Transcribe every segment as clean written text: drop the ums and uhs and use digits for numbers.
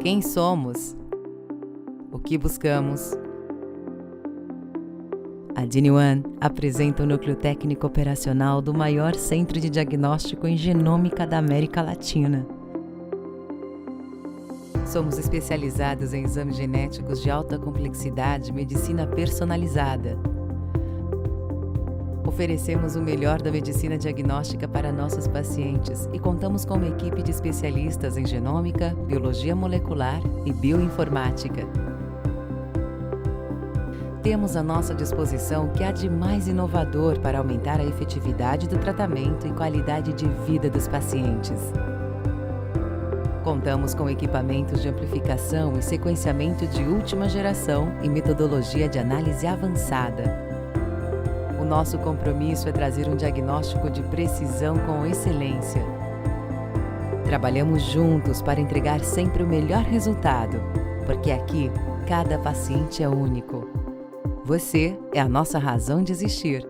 Quem somos? O que buscamos? A GeneOne apresenta o núcleo técnico operacional do maior centro de diagnóstico em genômica da América Latina. Somos especializados em exames genéticos de alta complexidade e medicina personalizada. Oferecemos o melhor da medicina diagnóstica para nossos pacientes e contamos com uma equipe de especialistas em genômica, biologia molecular e bioinformática. Temos à nossa disposição o que há de mais inovador para aumentar a efetividade do tratamento e qualidade de vida dos pacientes. Contamos com equipamentos de amplificação e sequenciamento de última geração e metodologia de análise avançada. O nosso compromisso é trazer um diagnóstico de precisão com excelência. Trabalhamos juntos para entregar sempre o melhor resultado, porque aqui cada paciente é único. Você é a nossa razão de existir.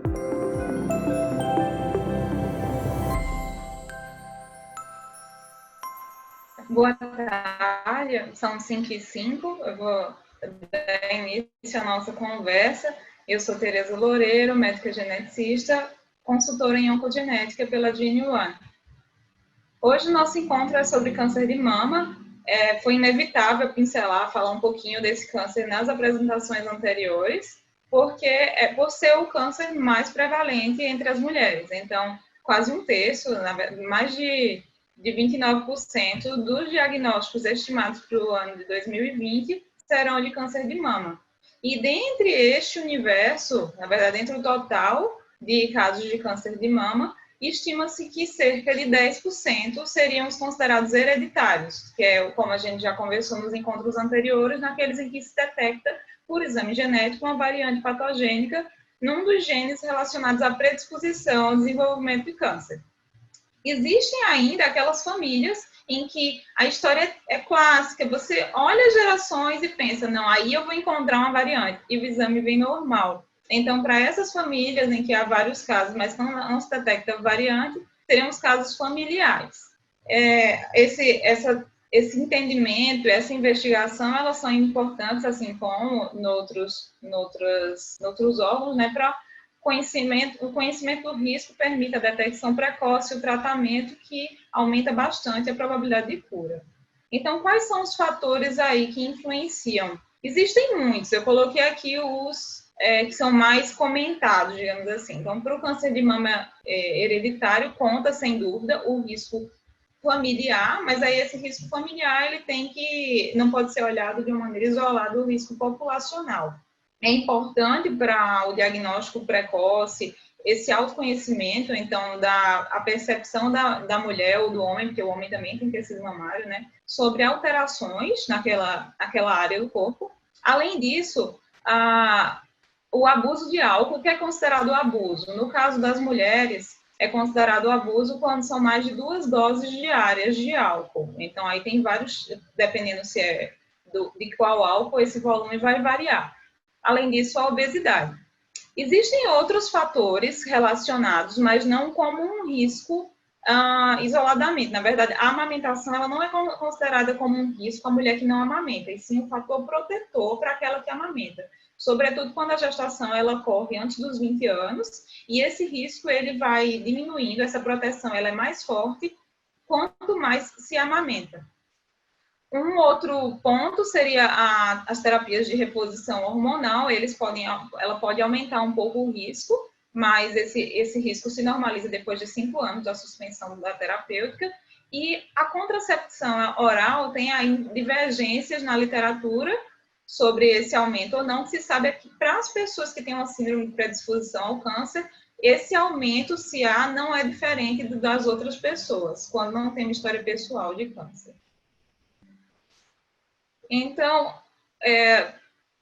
Boa tarde, são 5h05, eu vou dar início à nossa conversa. Eu sou Tereza Loureiro, médica geneticista, consultora em oncogenética pela GeneOne. Hoje o nosso encontro é sobre câncer de mama. Foi inevitável pincelar, falar um pouquinho desse câncer nas apresentações anteriores, porque por ser o câncer mais prevalente entre as mulheres. Então, quase um terço, mais de 29% dos diagnósticos estimados para o ano de 2020 serão de câncer de mama. E dentre este universo, na verdade, dentro do total de casos de câncer de mama, estima-se que cerca de 10% seriam os considerados hereditários, que é como a gente já conversou nos encontros anteriores, naqueles em que se detecta, por exame genético, uma variante patogênica num dos genes relacionados à predisposição ao desenvolvimento de câncer. Existem ainda aquelas famílias em que a história é clássica, você olha as gerações e pensa, não, aí eu vou encontrar uma variante, e o exame vem normal. Então, para essas famílias em que há vários casos, mas não se detecta variante, teremos casos familiares. Esse entendimento, essa investigação, elas são importantes, assim como noutros órgãos, né, para o conhecimento do risco permite a detecção precoce e o tratamento que aumenta bastante a probabilidade de cura. Então, quais são os fatores aí que influenciam? Existem muitos, eu coloquei aqui os que são mais comentados, digamos assim. Então, para o câncer de mama hereditário, conta, sem dúvida, o risco familiar, mas aí esse risco familiar, não pode ser olhado de uma maneira isolada o risco populacional. É importante para o diagnóstico precoce, esse autoconhecimento, então, a percepção da mulher ou do homem, porque o homem também tem tecido mamário, né, sobre alterações naquela área do corpo. Além disso, o abuso de álcool, que é considerado abuso. No caso das mulheres, é considerado abuso quando são mais de 2 doses diárias de álcool. Então, aí tem vários, dependendo se é de qual álcool, esse volume vai variar. Além disso, a obesidade. Existem outros fatores relacionados, mas não como um risco isoladamente. Na verdade, a amamentação ela não é considerada como um risco a mulher que não amamenta, e sim um fator protetor para aquela que amamenta. Sobretudo quando a gestação ela ocorre antes dos 20 anos, e esse risco ele vai diminuindo, essa proteção ela é mais forte quanto mais se amamenta. Um outro ponto seria as terapias de reposição hormonal, ela pode aumentar um pouco o risco, mas esse risco se normaliza depois de 5 anos da suspensão da terapêutica. E a contracepção oral tem aí divergências na literatura sobre esse aumento ou não, que se sabe é que para as pessoas que têm uma síndrome de predisposição ao câncer, esse aumento, se há, não é diferente das outras pessoas, quando não tem uma história pessoal de câncer. Então,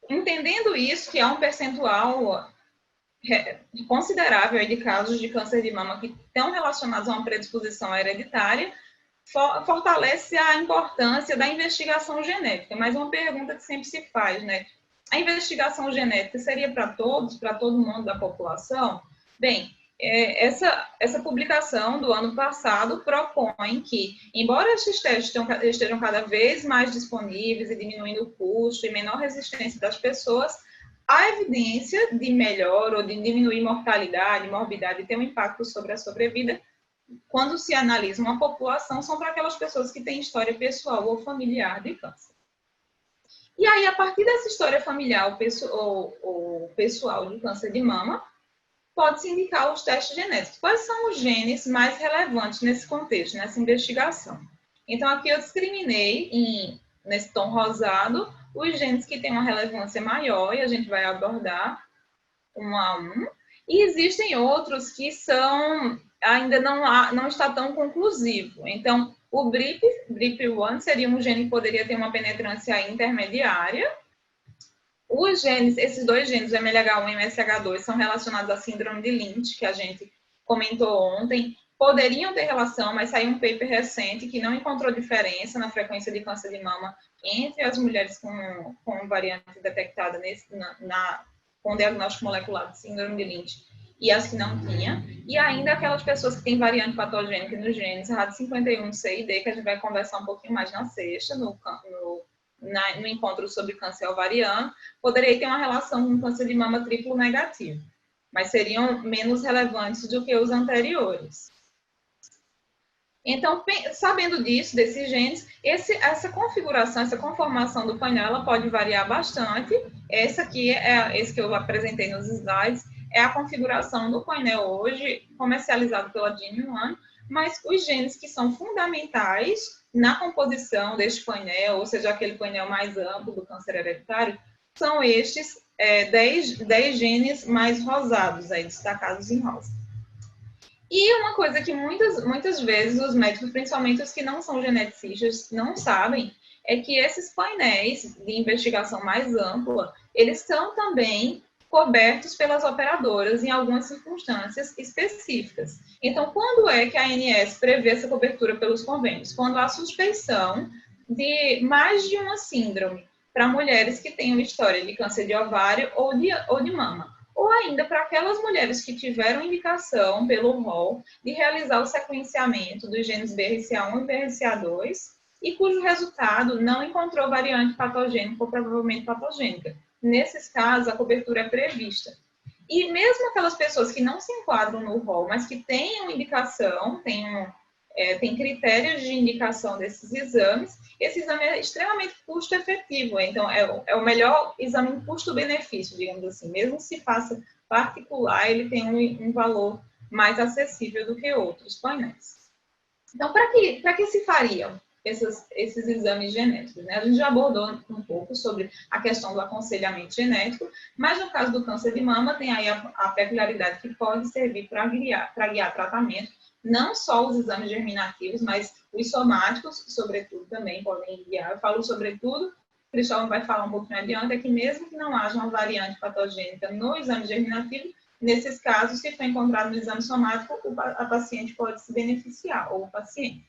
entendendo isso, que há um percentual considerável de casos de câncer de mama que estão relacionados a uma predisposição hereditária, fortalece a importância da investigação genética. Mas uma pergunta que sempre se faz, né? A investigação genética seria para todos, para todo mundo da população? Bem, essa publicação do ano passado propõe que, embora esses testes estejam cada vez mais disponíveis e diminuindo o custo e menor resistência das pessoas, a evidência de melhor ou de diminuir mortalidade, morbidade e ter um impacto sobre a sobrevida, quando se analisa uma população, são para aquelas pessoas que têm história pessoal ou familiar de câncer. E aí, a partir dessa história familiar ou pessoal de câncer de mama, pode-se indicar os testes genéticos. Quais são os genes mais relevantes nesse contexto, nessa investigação? Então, aqui eu discriminei, nesse tom rosado, os genes que têm uma relevância maior, e a gente vai abordar um a um. E existem outros que ainda não está tão conclusivo. Então, o BRIP1 seria um gene que poderia ter uma penetrância intermediária. Os genes, esses dois genes, o MLH1 e o MSH2, são relacionados à síndrome de Lynch, que a gente comentou ontem. Poderiam ter relação, mas saiu um paper recente que não encontrou diferença na frequência de câncer de mama entre as mulheres com variante detectada com diagnóstico molecular de síndrome de Lynch e as que não tinham. E ainda aquelas pessoas que têm variante patogênica nos genes RAD51, C e D, que a gente vai conversar um pouquinho mais na sexta, no encontro sobre câncer ovariano, poderia ter uma relação com câncer de mama triplo negativo, mas seriam menos relevantes do que os anteriores. Então, sabendo disso, desses genes, essa configuração, essa conformação do painel, ela pode variar bastante. Esse que eu apresentei nos slides, é a configuração do painel hoje, comercializado pela GeneOne, mas os genes que são fundamentais na composição deste painel, ou seja, aquele painel mais amplo do câncer hereditário, são estes 10 genes mais rosados, aí, destacados em rosa. E uma coisa que muitas vezes os médicos, principalmente os que não são geneticistas, não sabem, é que esses painéis de investigação mais ampla, eles são também cobertos pelas operadoras em algumas circunstâncias específicas. Então, quando é que a ANS prevê essa cobertura pelos convênios? Quando há suspeição de mais de uma síndrome para mulheres que tenham história de câncer de ovário ou de mama. Ou ainda para aquelas mulheres que tiveram indicação pelo rol de realizar o sequenciamento dos genes BRCA1 e BRCA2 e cujo resultado não encontrou variante patogênica ou provavelmente patogênica. Nesses casos, a cobertura é prevista. E mesmo aquelas pessoas que não se enquadram no rol, mas que tenham indicação, tem critérios de indicação desses exames, esse exame é extremamente custo-efetivo. Então, é o melhor exame em custo-benefício, digamos assim. Mesmo se faça particular, ele tem um valor mais acessível do que outros painéis. Então, para que se fariam esses exames genéticos, né? A gente já abordou um pouco sobre a questão do aconselhamento genético, mas no caso do câncer de mama, tem aí a peculiaridade que pode servir para guiar tratamento, não só os exames germinativos, mas os somáticos, sobretudo, também podem guiar. Eu falo sobretudo, o Cristóvão vai falar um pouquinho adiante, é que mesmo que não haja uma variante patogênica no exame germinativo, nesses casos, se for encontrado no exame somático, a paciente pode se beneficiar, ou o paciente.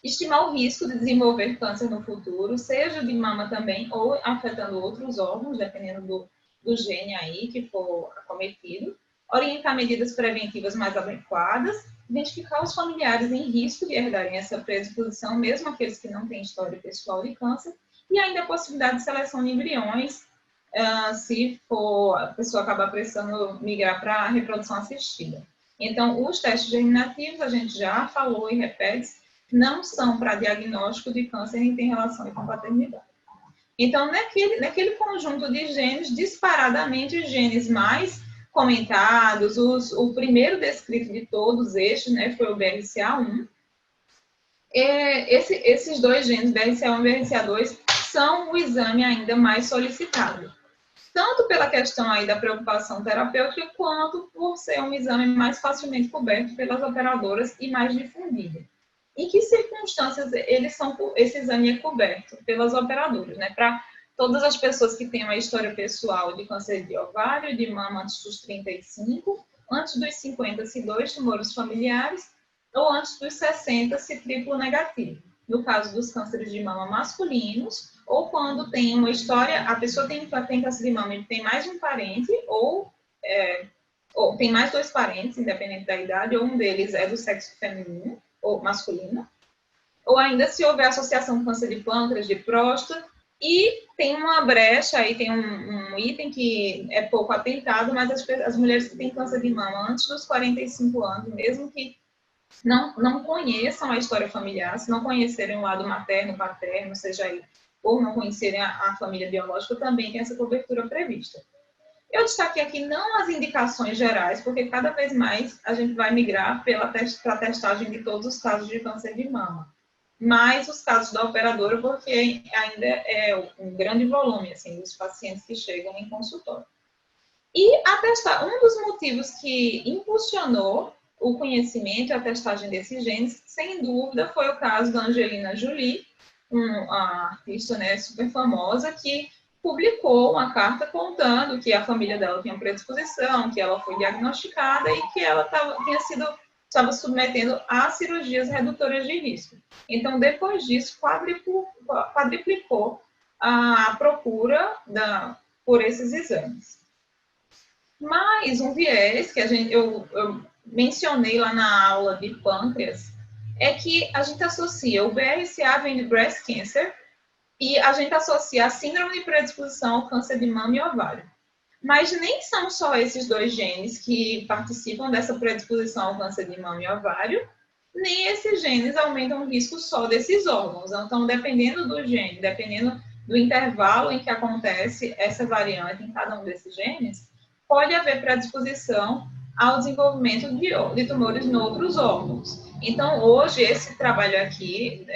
Estimar o risco de desenvolver câncer no futuro, seja de mama também, ou afetando outros órgãos, dependendo do gene aí que for acometido. Orientar medidas preventivas mais adequadas, identificar os familiares em risco de herdarem essa predisposição, mesmo aqueles que não têm história pessoal de câncer, e ainda a possibilidade de seleção de embriões, se for a pessoa acabar precisando migrar para a reprodução assistida. Então, os testes germinativos, a gente já falou e repete, não são para diagnóstico de câncer nem tem relação com paternidade. Então, naquele conjunto de genes, disparadamente, os genes mais comentados, o primeiro descrito de todos estes, né, foi o BRCA1. Esses dois genes, BRCA1 e BRCA2, são o exame ainda mais solicitado. Tanto pela questão aí da preocupação terapêutica, quanto por ser um exame mais facilmente coberto pelas operadoras e mais difundido. Em que circunstâncias esse exame é coberto pelas operadoras, né? Para todas as pessoas que têm uma história pessoal de câncer de ovário, de mama antes dos 35, antes dos 50, se 2 tumores familiares, ou antes dos 60, se triplo negativo. No caso dos cânceres de mama masculinos, ou quando tem uma história, a pessoa tem câncer de mama e tem mais de um parente, ou tem mais 2 parentes, independente da idade, ou um deles é do sexo feminino ou masculino, ou ainda se houver associação com câncer de pâncreas, de próstata, e tem uma brecha, aí tem um item que é pouco atentado, mas as mulheres que têm câncer de mama antes dos 45 anos, mesmo que não conheçam a história familiar, se não conhecerem o lado materno, paterno, seja aí, ou não conhecerem a família biológica, também tem essa cobertura prevista. Eu destaquei aqui não as indicações gerais, porque cada vez mais a gente vai migrar para a testagem de todos os casos de câncer de mama, mas os casos da operadora, porque ainda é um grande volume assim, dos pacientes que chegam em consultório. E um dos motivos que impulsionou o conhecimento e a testagem desses genes, sem dúvida, foi o caso da Angelina Jolie, uma artista, né, super famosa, que publicou uma carta contando que a família dela tinha predisposição, que ela foi diagnosticada e que ela estava submetendo a cirurgias redutoras de risco. Então, depois disso, quadriplicou a procura por esses exames. Mas um viés que eu mencionei lá na aula de pâncreas é que a gente associa o BRCA vem de breast cancer e a gente associa a síndrome de predisposição ao câncer de mama e ovário. Mas nem são só esses 2 genes que participam dessa predisposição ao câncer de mama e ovário, nem esses genes aumentam o risco só desses órgãos. Então, dependendo do gene, dependendo do intervalo em que acontece essa variante em cada um desses genes, pode haver predisposição ao desenvolvimento de tumores em outros órgãos. Então, hoje, esse trabalho aqui,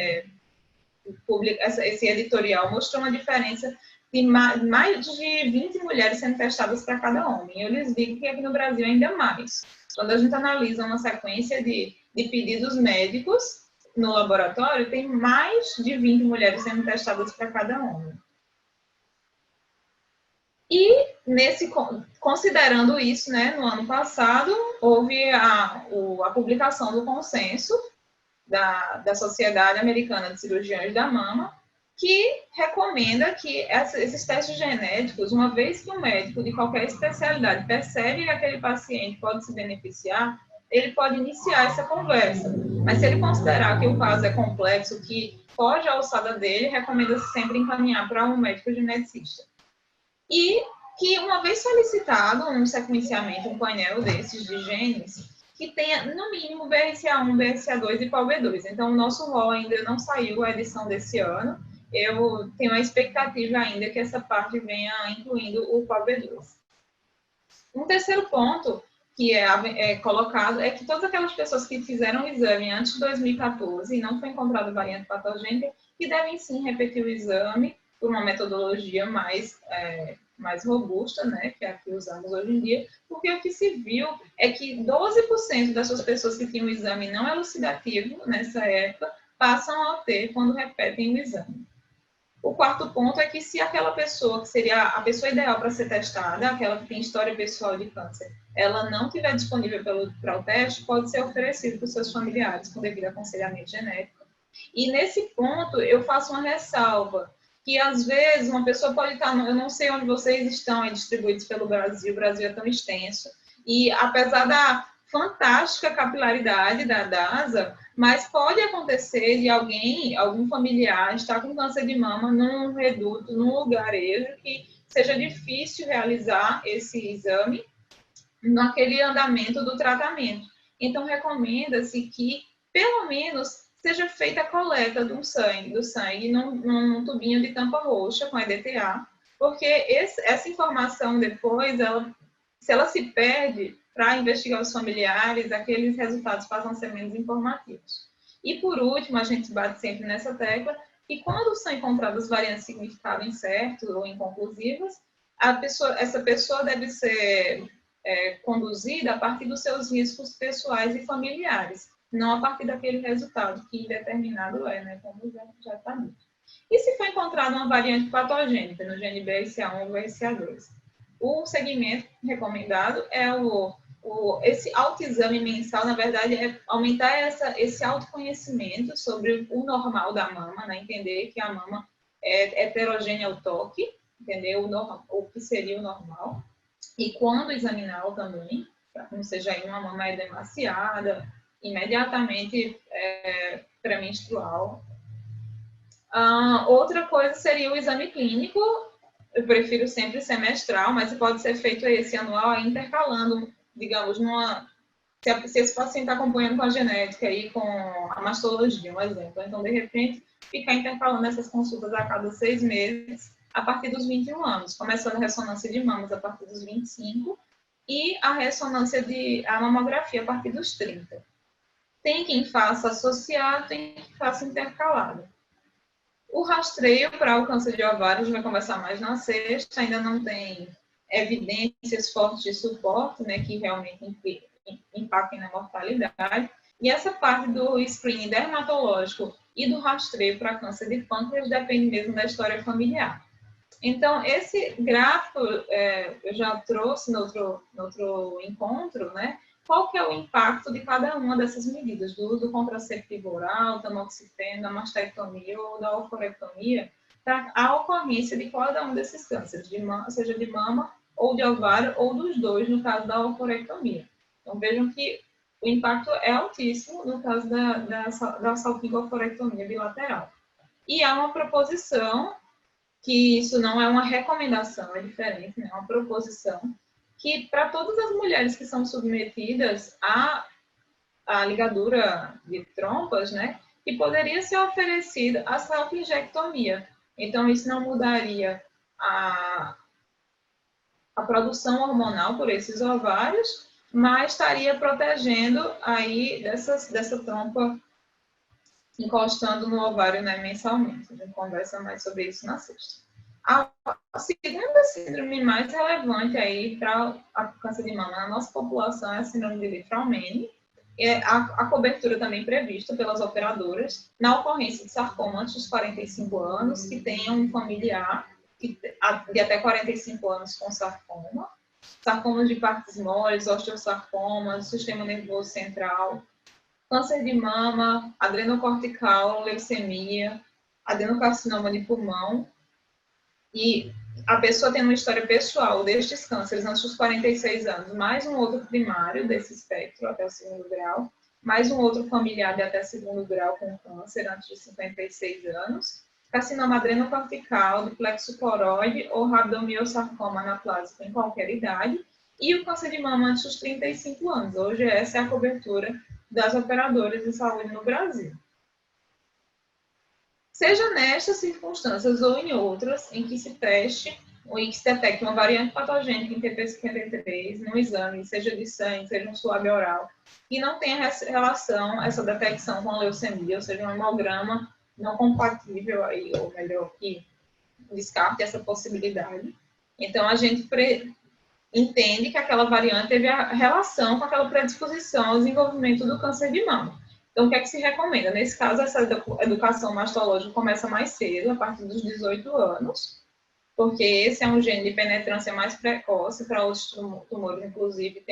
esse editorial, mostrou uma diferença de mais de 20 mulheres sendo testadas para cada homem. Eu lhes digo que aqui no Brasil ainda mais. Quando a gente analisa uma sequência de pedidos médicos no laboratório, tem mais de 20 mulheres sendo testadas para cada homem. E, considerando isso, né, no ano passado, houve a publicação do consenso da Sociedade Americana de Cirurgiões da Mama, que recomenda que esses testes genéticos, uma vez que um médico de qualquer especialidade percebe que aquele paciente pode se beneficiar, ele pode iniciar essa conversa. Mas se ele considerar que o caso é complexo, que foge à alçada dele, recomenda-se sempre encaminhar para um médico geneticista. E que, uma vez solicitado um sequenciamento, um painel desses de genes, que tenha, no mínimo, BRCA1, BRCA2 e PALB2. Então, o nosso rol ainda não saiu a edição desse ano. Eu tenho a expectativa ainda que essa parte venha incluindo o PALB2. Um terceiro ponto que é colocado é que todas aquelas pessoas que fizeram o exame antes de 2014 e não foi encontrada variante patogênica, que devem sim repetir o exame por uma metodologia mais robusta, né, que é a que usamos hoje em dia, porque o que se viu é que 12% dessas pessoas que tinham o exame não elucidativo nessa época passam a ter quando repetem o exame. O quarto ponto é que se aquela pessoa, que seria a pessoa ideal para ser testada, aquela que tem história pessoal de câncer, ela não estiver disponível para o teste, pode ser oferecido para os seus familiares com devido aconselhamento genético. E nesse ponto eu faço uma ressalva, que às vezes uma pessoa pode estar, eu não sei onde vocês estão distribuídos pelo Brasil, o Brasil é tão extenso, e apesar da fantástica capilaridade da DASA, mas pode acontecer de algum familiar estar com câncer de mama num reduto, num lugarejo, que seja difícil realizar esse exame naquele andamento do tratamento. Então, recomenda-se que, pelo menos, seja feita a coleta do sangue num tubinho de tampa roxa com EDTA, porque essa informação depois, se ela se perde para investigar os familiares, aqueles resultados passam a ser menos informativos. E por último, a gente bate sempre nessa tecla, que quando são encontradas variantes de significado incerto ou inconclusivas, essa pessoa deve ser conduzida a partir dos seus riscos pessoais e familiares, não a partir daquele resultado que indeterminado né, como já está dito. E se for encontrada uma variante patogênica no gene BRCA1 ou BRCA2? O segmento recomendado é esse autoexame mensal, na verdade, é aumentar esse autoconhecimento sobre o normal da mama, né? Entender que a mama é heterogênea ao toque, entender o que seria o normal, e quando examiná-lo também, não seja aí uma mama edemaciada, imediatamente pré-menstrual. Outra coisa seria o exame clínico. Eu prefiro sempre semestral, mas pode ser feito esse anual intercalando, digamos, se esse paciente está acompanhando com a genética e com a mastologia, um exemplo. Então, de repente, ficar intercalando essas consultas a cada 6 meses, a partir dos 21 anos, começando a ressonância de mamas a partir dos 25 e a mamografia a partir dos 30. Tem quem faça associado, tem quem faça intercalado. O rastreio para o câncer de ovário, a gente vai conversar mais na sexta, ainda não tem evidências fortes de suporte, né, que realmente impactem na mortalidade. E essa parte do screening dermatológico e do rastreio para câncer de pâncreas depende mesmo da história familiar. Então, esse gráfico eu já trouxe no outro encontro, né? Qual que é o impacto de cada uma dessas medidas, do uso do contraceptivo oral, tamoxifeno, da mastectomia ou da oforectomia, para a ocorrência de cada um desses cânceres, seja de mama ou de ovário, ou dos dois, no caso da oforectomia. Então, vejam que o impacto é altíssimo no caso da salpingo-oforectomia bilateral. E há uma proposição, que isso não é uma recomendação, é diferente, né? É uma proposição, que para todas as mulheres que são submetidas à ligadura de trompas, né, que poderia ser oferecida a salpingectomia. Então, isso não mudaria a produção hormonal por esses ovários, mas estaria protegendo aí dessa trompa encostando no ovário, né, mensalmente. A gente conversa mais sobre isso na sexta. A segunda síndrome mais relevante aí para a câncer de mama na nossa população é a síndrome de Li-Fraumeni. A cobertura também prevista pelas operadoras na ocorrência de sarcoma antes dos 45 anos, que tenha um familiar de até 45 anos com sarcoma, sarcomas de partes moles, osteosarcomas, sistema nervoso central, câncer de mama, adrenocortical, leucemia, adenocarcinoma de pulmão. E a pessoa tem uma história pessoal destes cânceres antes dos 46 anos, mais um outro primário desse espectro até o 2º grau, mais um outro familiar de até 2º grau com câncer antes de 56 anos, carcinoma adrenocortical, do plexo coroide ou rabdomiosarcoma anaplásico em qualquer idade, e o câncer de mama antes dos 35 anos. Hoje essa é a cobertura das operadoras de saúde no Brasil. Seja nestas circunstâncias ou em outras, em que se teste ou em que se detecte uma variante patogênica em TP53, num exame, seja de sangue, seja um suave oral, e não tenha relação, essa detecção com a leucemia, ou seja, um hemograma não compatível, aí, ou melhor, que descarte essa possibilidade. Então, a gente entende que aquela variante teve a relação com aquela predisposição ao desenvolvimento do câncer de mama. Então, o que é que se recomenda? Nesse caso, essa educação mastológica começa mais cedo, a partir dos 18 anos, porque esse é um gene de penetrância mais precoce, para outros tumores, inclusive,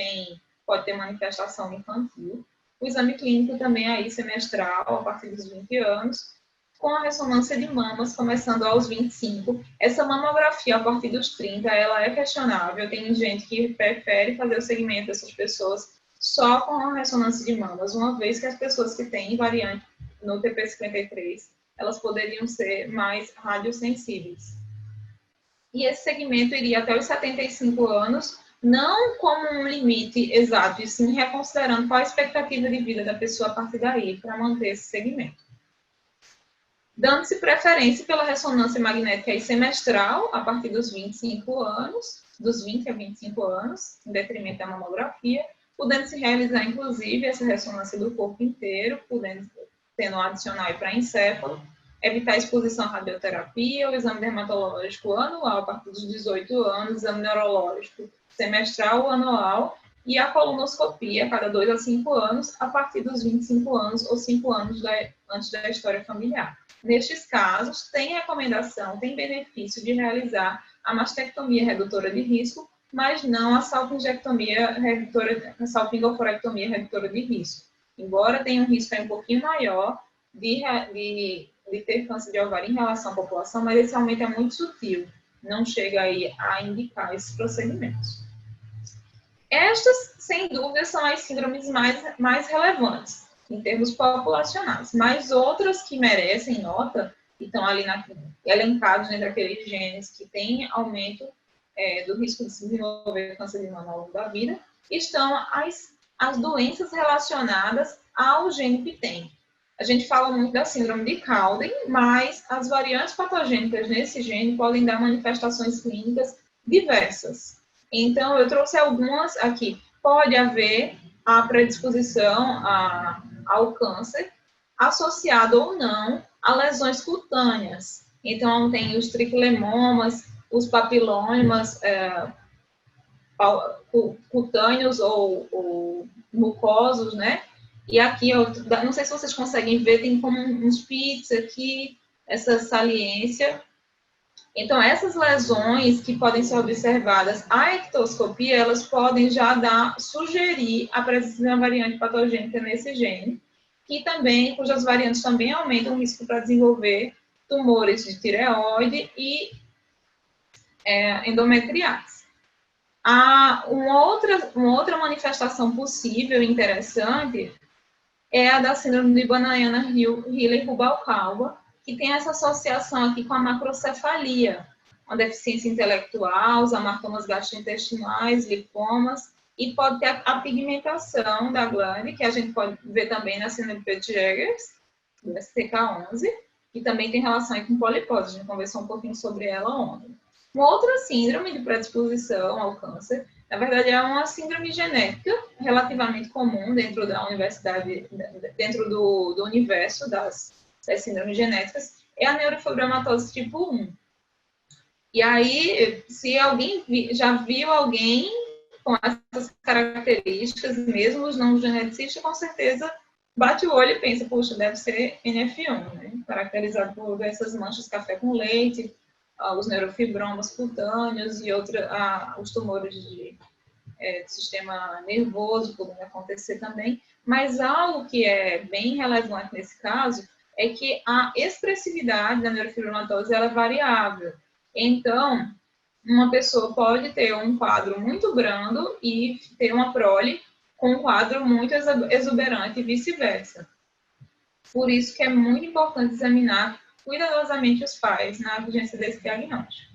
pode ter manifestação infantil. O exame clínico também aí semestral, a partir dos 20 anos, com a ressonância de mamas começando aos 25. Essa mamografia, a partir dos 30, ela é questionável. Tem gente que prefere fazer o segmento dessas pessoas só com a ressonância de mamas, uma vez que as pessoas que têm variante no TP53, elas poderiam ser mais radiosensíveis. E esse segmento iria até os 75 anos, não como um limite exato, e sim reconsiderando qual a expectativa de vida da pessoa a partir daí, para manter esse segmento. Dando-se preferência pela ressonância magnética semestral, a partir dos 25 anos, dos 20 a 25 anos, em detrimento da mamografia, podendo-se realizar, inclusive, essa ressonância do corpo inteiro, tendo um adicional para encéfalo, evitar a exposição à radioterapia, o exame dermatológico anual a partir dos 18 anos, exame neurológico semestral anual e a colonoscopia a cada 2 a 5 anos, a partir dos 25 anos ou 5 anos antes da história familiar. Nestes casos, tem recomendação, tem benefício de realizar a mastectomia redutora de risco, mas não a salpingoforectomia redutora de risco. Embora tenha um risco um pouquinho maior de ter câncer de ovário em relação à população, mas esse aumento é muito sutil, não chega aí a indicar esses procedimentos. Estas sem dúvida, são as síndromes mais relevantes, em termos populacionais. Mas outras que merecem nota, que estão ali elencados entre aqueles genes que têm aumento do risco de se desenvolver câncer de mama ao longo da vida, estão as doenças relacionadas ao gene PTEN. A gente fala muito da síndrome de Cowden, mas as variantes patogênicas nesse gene podem dar manifestações clínicas diversas. Então, eu trouxe algumas aqui. Pode haver a predisposição ao câncer, associado ou não a lesões cutâneas. Então, tem os triquilemomas, os papilômas cutâneos ou mucosos, né? E aqui, não sei se vocês conseguem ver, tem como uns pits aqui, essa saliência. Então, essas lesões que podem ser observadas à ectoscopia, elas podem já sugerir a presença de uma variante patogênica nesse gene, cujas variantes também aumentam o risco para desenvolver tumores de tireoide e endometriase. Uma outra manifestação possível e interessante é a da síndrome de Banayana-Riley-Rubalcaba, que tem essa associação aqui com a macrocefalia, uma deficiência intelectual, os hamartomas gastrointestinais, lipomas, e pode ter a pigmentação da glande, que a gente pode ver também na síndrome de Peutz-Jeghers, do STK11, que também tem relação com polipose. A gente conversou um pouquinho sobre ela ontem. Uma outra síndrome de predisposição ao câncer, na verdade, é uma síndrome genética relativamente comum dentro da universidade, dentro do universo das síndromes genéticas, é a neurofibromatose tipo 1. E aí, se alguém já viu alguém com essas características, mesmo os não geneticistas, com certeza bate o olho e pensa, puxa, deve ser NF1, né? Caracterizado por essas manchas café com leite, os neurofibromas cutâneos e os tumores de sistema nervoso podem acontecer também. Mas algo que é bem relevante nesse caso é que a expressividade da neurofibromatose ela é variável. Então, uma pessoa pode ter um quadro muito brando e ter uma prole com um quadro muito exuberante e vice-versa. Por isso que é muito importante examinar cuidadosamente os pais na urgência desse diagnóstico.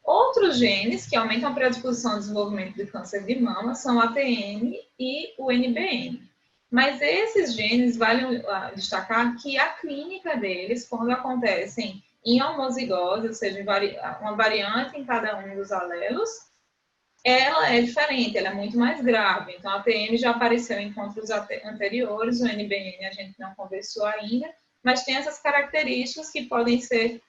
Outros genes que aumentam a predisposição ao desenvolvimento de câncer de mama são o ATM e o NBN. Mas esses genes, vale destacar que a clínica deles, quando acontecem em homozigose, ou seja, uma variante em cada um dos alelos, ela é diferente, ela é muito mais grave. Então, a ATM já apareceu em encontros anteriores, o NBN a gente não conversou ainda, mas tem essas características que podem ser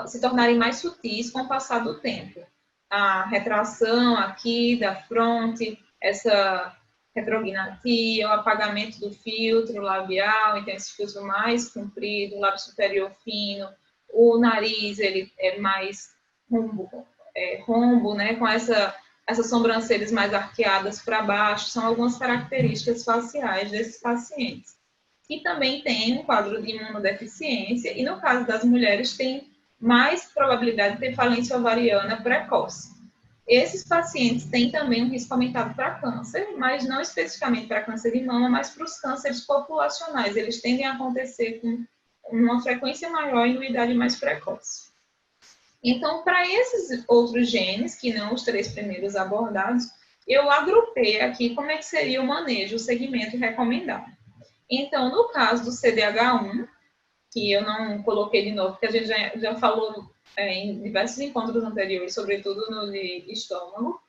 se tornarem mais sutis com o passar do tempo. A retração aqui da fronte, essa retrognatia, o apagamento do filtro labial, então esse filtro mais comprido, o lábio superior fino, o nariz ele é mais rombo, né, com essas sobrancelhas mais arqueadas para baixo, são algumas características faciais desses pacientes. E também tem um quadro de imunodeficiência, e no caso das mulheres tem mais probabilidade de ter falência ovariana precoce. Esses pacientes têm também um risco aumentado para câncer, mas não especificamente para câncer de mama, mas para os cânceres populacionais. Eles tendem a acontecer com uma frequência maior e uma idade mais precoce. Então, para esses outros genes, que não os 3 primeiros abordados, eu agrupei aqui como é que seria o manejo, o segmento recomendado. Então, no caso do CDH1, que eu não coloquei de novo, porque a gente já falou em diversos encontros anteriores, sobretudo no de estômago,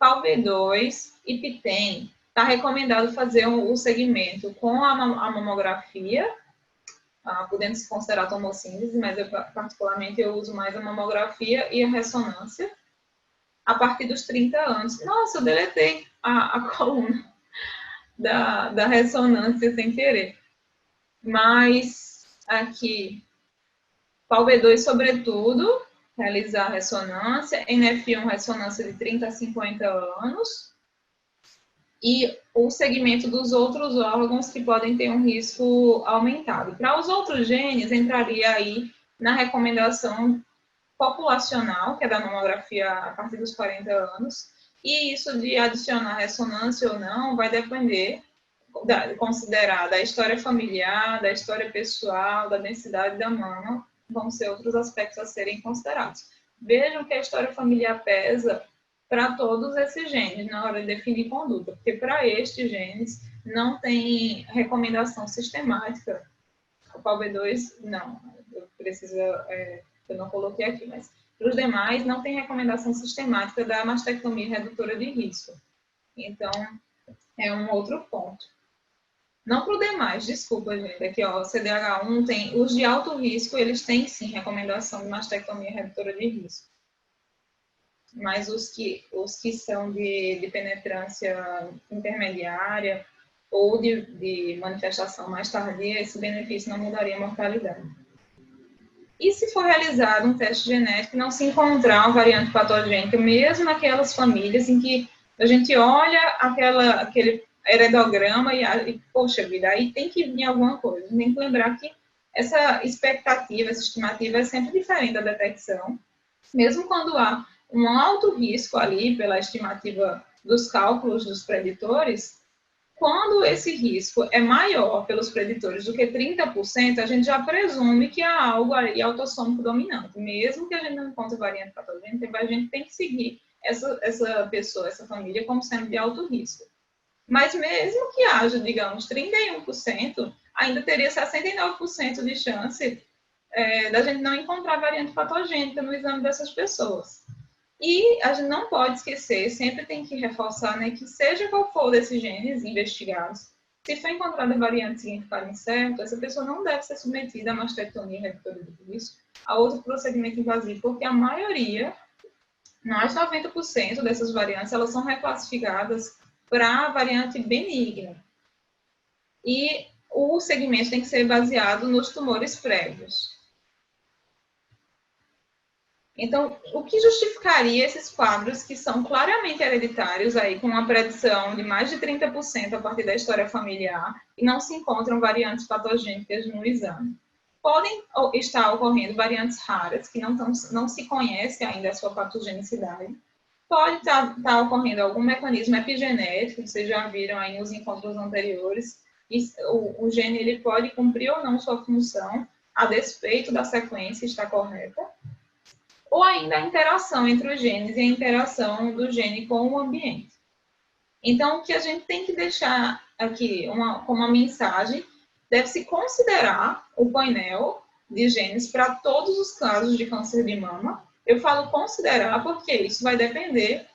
PALB2 e PTEN, está recomendado fazer o segmento com a mamografia, podendo se considerar tomossíntese, mas particularmente eu uso mais a mamografia e a ressonância, a partir dos 30 anos. Nossa, eu deletei a coluna da ressonância sem querer. Mas aqui, PALB2 sobretudo, realizar ressonância, NF1 ressonância de 30 a 50 anos, e o segmento dos outros órgãos que podem ter um risco aumentado. Para os outros genes, entraria aí na recomendação populacional, que é da mamografia a partir dos 40 anos, e isso de adicionar ressonância ou não vai depender, considerar da história familiar, da história pessoal, da densidade da mama, vão ser outros aspectos a serem considerados. Vejam que a história familiar pesa para todos esses genes na hora de definir conduta, porque para estes genes não tem recomendação sistemática. O PALB2, não, eu não coloquei aqui, mas para os demais não tem recomendação sistemática da mastectomia redutora de risco. Então, é um outro ponto. Não para o demais, desculpa, gente. Aqui, ó, CDH1 tem, os de alto risco, eles têm sim recomendação de mastectomia redutora de risco. Mas os que são de penetrância intermediária ou de manifestação mais tardia, esse benefício não mudaria a mortalidade. E se for realizado um teste genético e não se encontrar uma variante patogênica, mesmo naquelas famílias em que a gente olha aquele heredograma e, poxa vida, aí tem que vir alguma coisa. Tem que lembrar que essa expectativa, essa estimativa é sempre diferente da detecção, mesmo quando há um alto risco ali pela estimativa dos cálculos dos preditores. Quando esse risco é maior pelos preditores do que 30%, a gente já presume que há algo aí autossômico dominante. Mesmo que a gente não encontre variante patogênica, a gente tem que seguir essa pessoa, essa família, como sendo de alto risco. Mas mesmo que haja, digamos, 31%, ainda teria 69% de chance da gente não encontrar variante patogênica no exame dessas pessoas. E a gente não pode esquecer, sempre tem que reforçar, né, que seja qual for desses genes investigados, se for encontrada variante significado incerto, essa pessoa não deve ser submetida a mastectomia redutora de risco, a outro procedimento invasivo, porque a maioria, mais de 90% dessas variantes, elas são reclassificadas para variante benigna. E o segmento tem que ser baseado nos tumores prévios. Então, o que justificaria esses quadros que são claramente hereditários, aí, com uma predição de mais de 30% a partir da história familiar, e não se encontram variantes patogênicas no exame? Podem estar ocorrendo variantes raras, que não se conhece ainda a sua patogenicidade. Pode estar ocorrendo algum mecanismo epigenético, que vocês já viram aí nos encontros anteriores, e o gene ele pode cumprir ou não sua função, a despeito da sequência estar correta. Ou ainda a interação entre os genes e a interação do gene com o ambiente. Então, o que a gente tem que deixar aqui como uma mensagem, deve-se considerar o painel de genes para todos os casos de câncer de mama. Eu falo considerar porque isso vai depender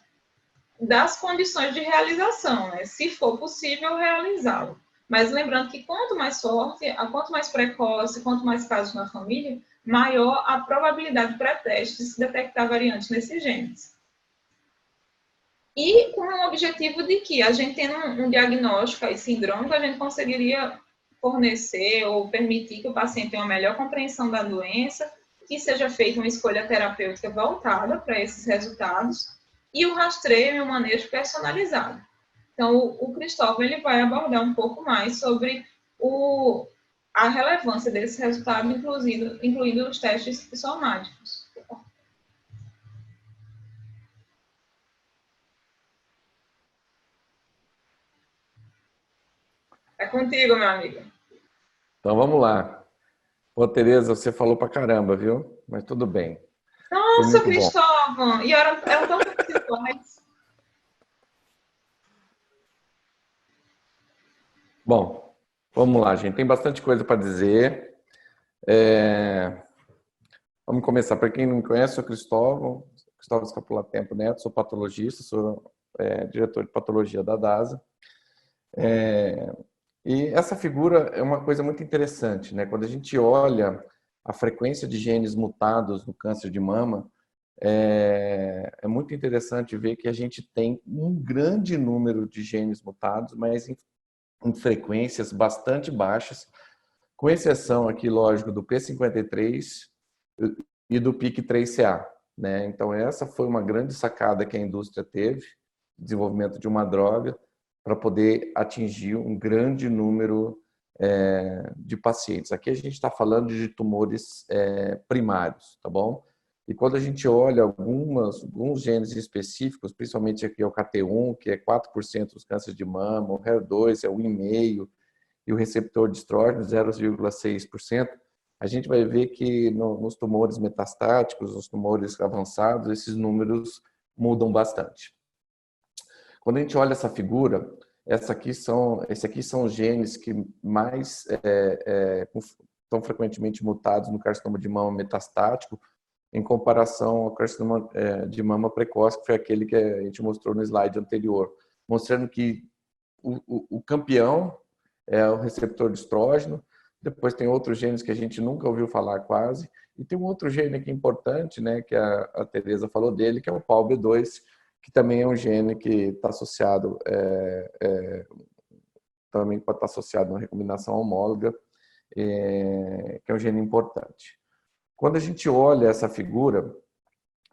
das condições de realização, né? Se for possível realizá-lo. Mas lembrando que quanto mais forte, quanto mais precoce, quanto mais casos na família, maior a probabilidade pré-teste de se detectar variantes nesses genes. E com o objetivo de que a gente tendo um diagnóstico aí sindrômico, a gente conseguiria fornecer ou permitir que o paciente tenha uma melhor compreensão da doença, que seja feita uma escolha terapêutica voltada para esses resultados e o rastreio e o manejo personalizado. Então, o Cristóvão ele vai abordar um pouco mais sobre a relevância desse resultado, incluindo os testes somáticos. É contigo, meu amigo. Então, vamos lá. Ô, Tereza, você falou pra caramba, viu? Mas tudo bem. Nossa, Cristóvão! E eram tão principais. Bom, vamos lá, gente. Tem bastante coisa para dizer. Vamos começar. Para quem não me conhece, sou Cristóvão Escapulatempo Neto, sou patologista, sou diretor de patologia da DASA. E essa figura é uma coisa muito interessante, né? Quando a gente olha a frequência de genes mutados no câncer de mama, é muito interessante ver que a gente tem um grande número de genes mutados, mas em frequências bastante baixas, com exceção aqui, lógico, do P53 e do PIK3CA, né? Então, essa foi uma grande sacada que a indústria teve, desenvolvimento de uma droga, para poder atingir um grande número de pacientes. Aqui a gente está falando de tumores primários, tá bom? E quando a gente olha alguns genes específicos, principalmente aqui é o KT1, que é 4% dos cânceres de mama, o HER2 é 1,5%, e o receptor de estrógeno 0,6%, a gente vai ver que nos tumores metastáticos, nos tumores avançados, esses números mudam bastante. Quando a gente olha essa figura, esses aqui são os genes que mais estão frequentemente mutados no carcinoma de mama metastático, em comparação ao carcinoma de mama precoce, que foi aquele que a gente mostrou no slide anterior, mostrando que o campeão é o receptor de estrógeno, depois tem outros genes que a gente nunca ouviu falar quase, e tem um outro gene aqui importante, né, que a Teresa falou dele, que é o PALB2, que também é um gene que está associado, também pode estar associado a uma recombinação homóloga, que é um gene importante. Quando a gente olha essa figura,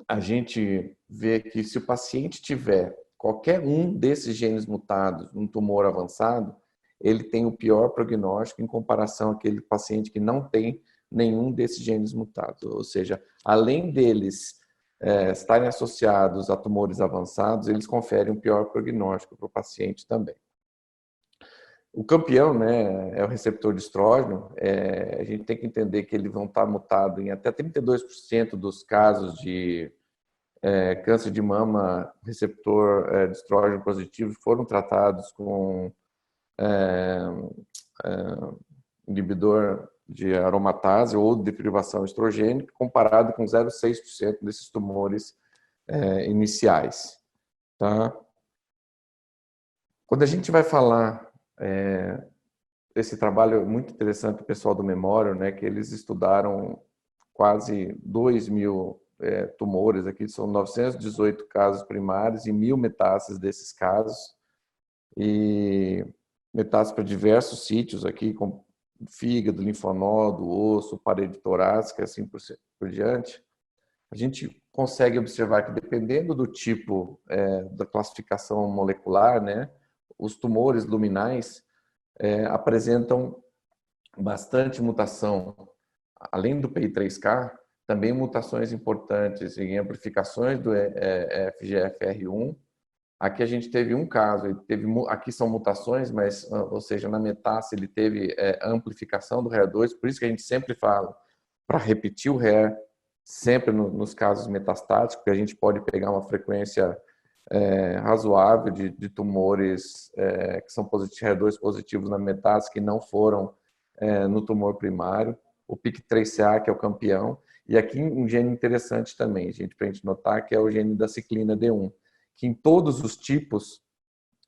a gente vê que se o paciente tiver qualquer um desses genes mutados num tumor avançado, ele tem o pior prognóstico em comparação àquele paciente que não tem nenhum desses genes mutados. Ou seja, além deles estarem associados a tumores avançados, eles conferem um pior prognóstico para o paciente também. O campeão, né, é o receptor de estrógeno. A gente tem que entender que eles vão estar mutados em até 32% dos casos de câncer de mama receptor de estrógeno positivo foram tratados com inibidor de aromatase ou deprivação estrogênica, comparado com 0,6% desses tumores iniciais. Tá? Quando a gente vai falar esse trabalho muito interessante do pessoal do Memorial, né, que eles estudaram quase 2.000 tumores, aqui são 918 casos primários e 1.000 metástases desses casos, e metástases para diversos sítios aqui, como fígado, linfonodo, osso, parede torácica, assim por diante. A gente consegue observar que, dependendo do tipo da classificação molecular, né, os tumores luminais apresentam bastante mutação. Além do PI3K, também mutações importantes em amplificações do FGFR1. Aqui a gente teve um caso, aqui são mutações, mas, ou seja, na metástase ele teve amplificação do HER2, por isso que a gente sempre fala para repetir o HER, sempre nos casos metastáticos, porque a gente pode pegar uma frequência razoável de tumores que são HER2 positivos na metástase que não foram no tumor primário, o PIK3CA, que é o campeão, e aqui um gene interessante também, gente, para a gente notar, que é o gene da ciclina D1, que em todos os tipos